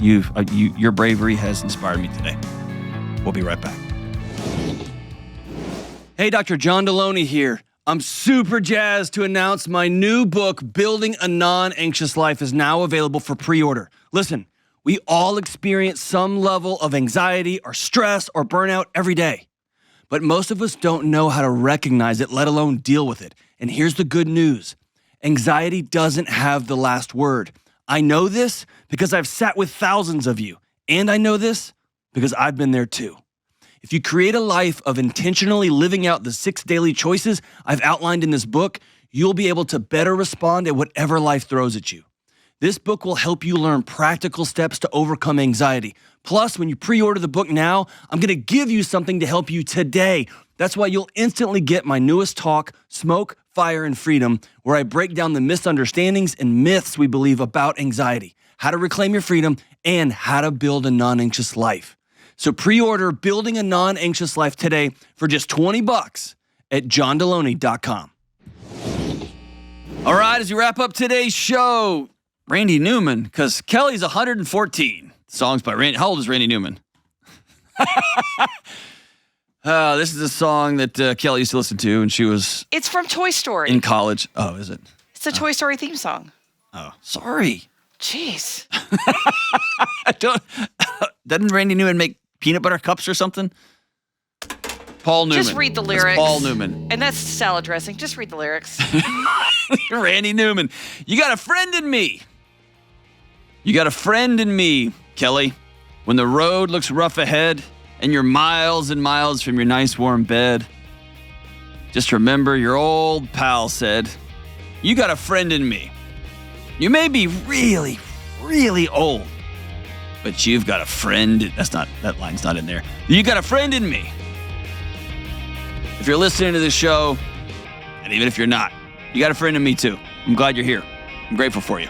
Your bravery has inspired me today. We'll be right back. Hey, Dr. John Delony here. I'm super jazzed to announce my new book, Building a Non-Anxious Life, is now available for pre-order. Listen, We all experience some level of anxiety or stress or burnout every day. But most of us don't know how to recognize it, let alone deal with it. And here's the good news. Anxiety doesn't have the last word. I know this because I've sat with thousands of you. And I know this because I've been there too. If you create a life of intentionally living out the 6 daily choices I've outlined in this book, you'll be able to better respond at whatever life throws at you. This book will help you learn practical steps to overcome anxiety. Plus, when you pre-order the book now, I'm going to give you something to help you today. That's why you'll instantly get my newest talk, Smoke, Fire, and Freedom, where I break down the misunderstandings and myths we believe about anxiety, how to reclaim your freedom, and how to build a non-anxious life. So pre-order Building a Non-Anxious Life today for just $20 at johndelony.com. All right, as we wrap up today's show, Randy Newman, because Kelly's 114. Songs by Randy. How old is Randy Newman? This is a song that Kelly used to listen to, and she was... It's from Toy Story. In college. Oh, is it? It's a Toy Story theme song. Oh, sorry. Jeez. Doesn't Randy Newman make peanut butter cups or something? Paul Newman. Just read the lyrics. That's Paul Newman. And that's salad dressing. Just read the lyrics. Randy Newman. You got a friend in me. You got a friend in me, Kelly. When the road looks rough ahead and you're miles and miles from your nice warm bed, just remember your old pal said, you got a friend in me. You may be really, really old, but you've got a friend. That line's not in there. You got a friend in me. If you're listening to this show, and even if you're not, you got a friend in me too. I'm glad you're here. I'm grateful for you.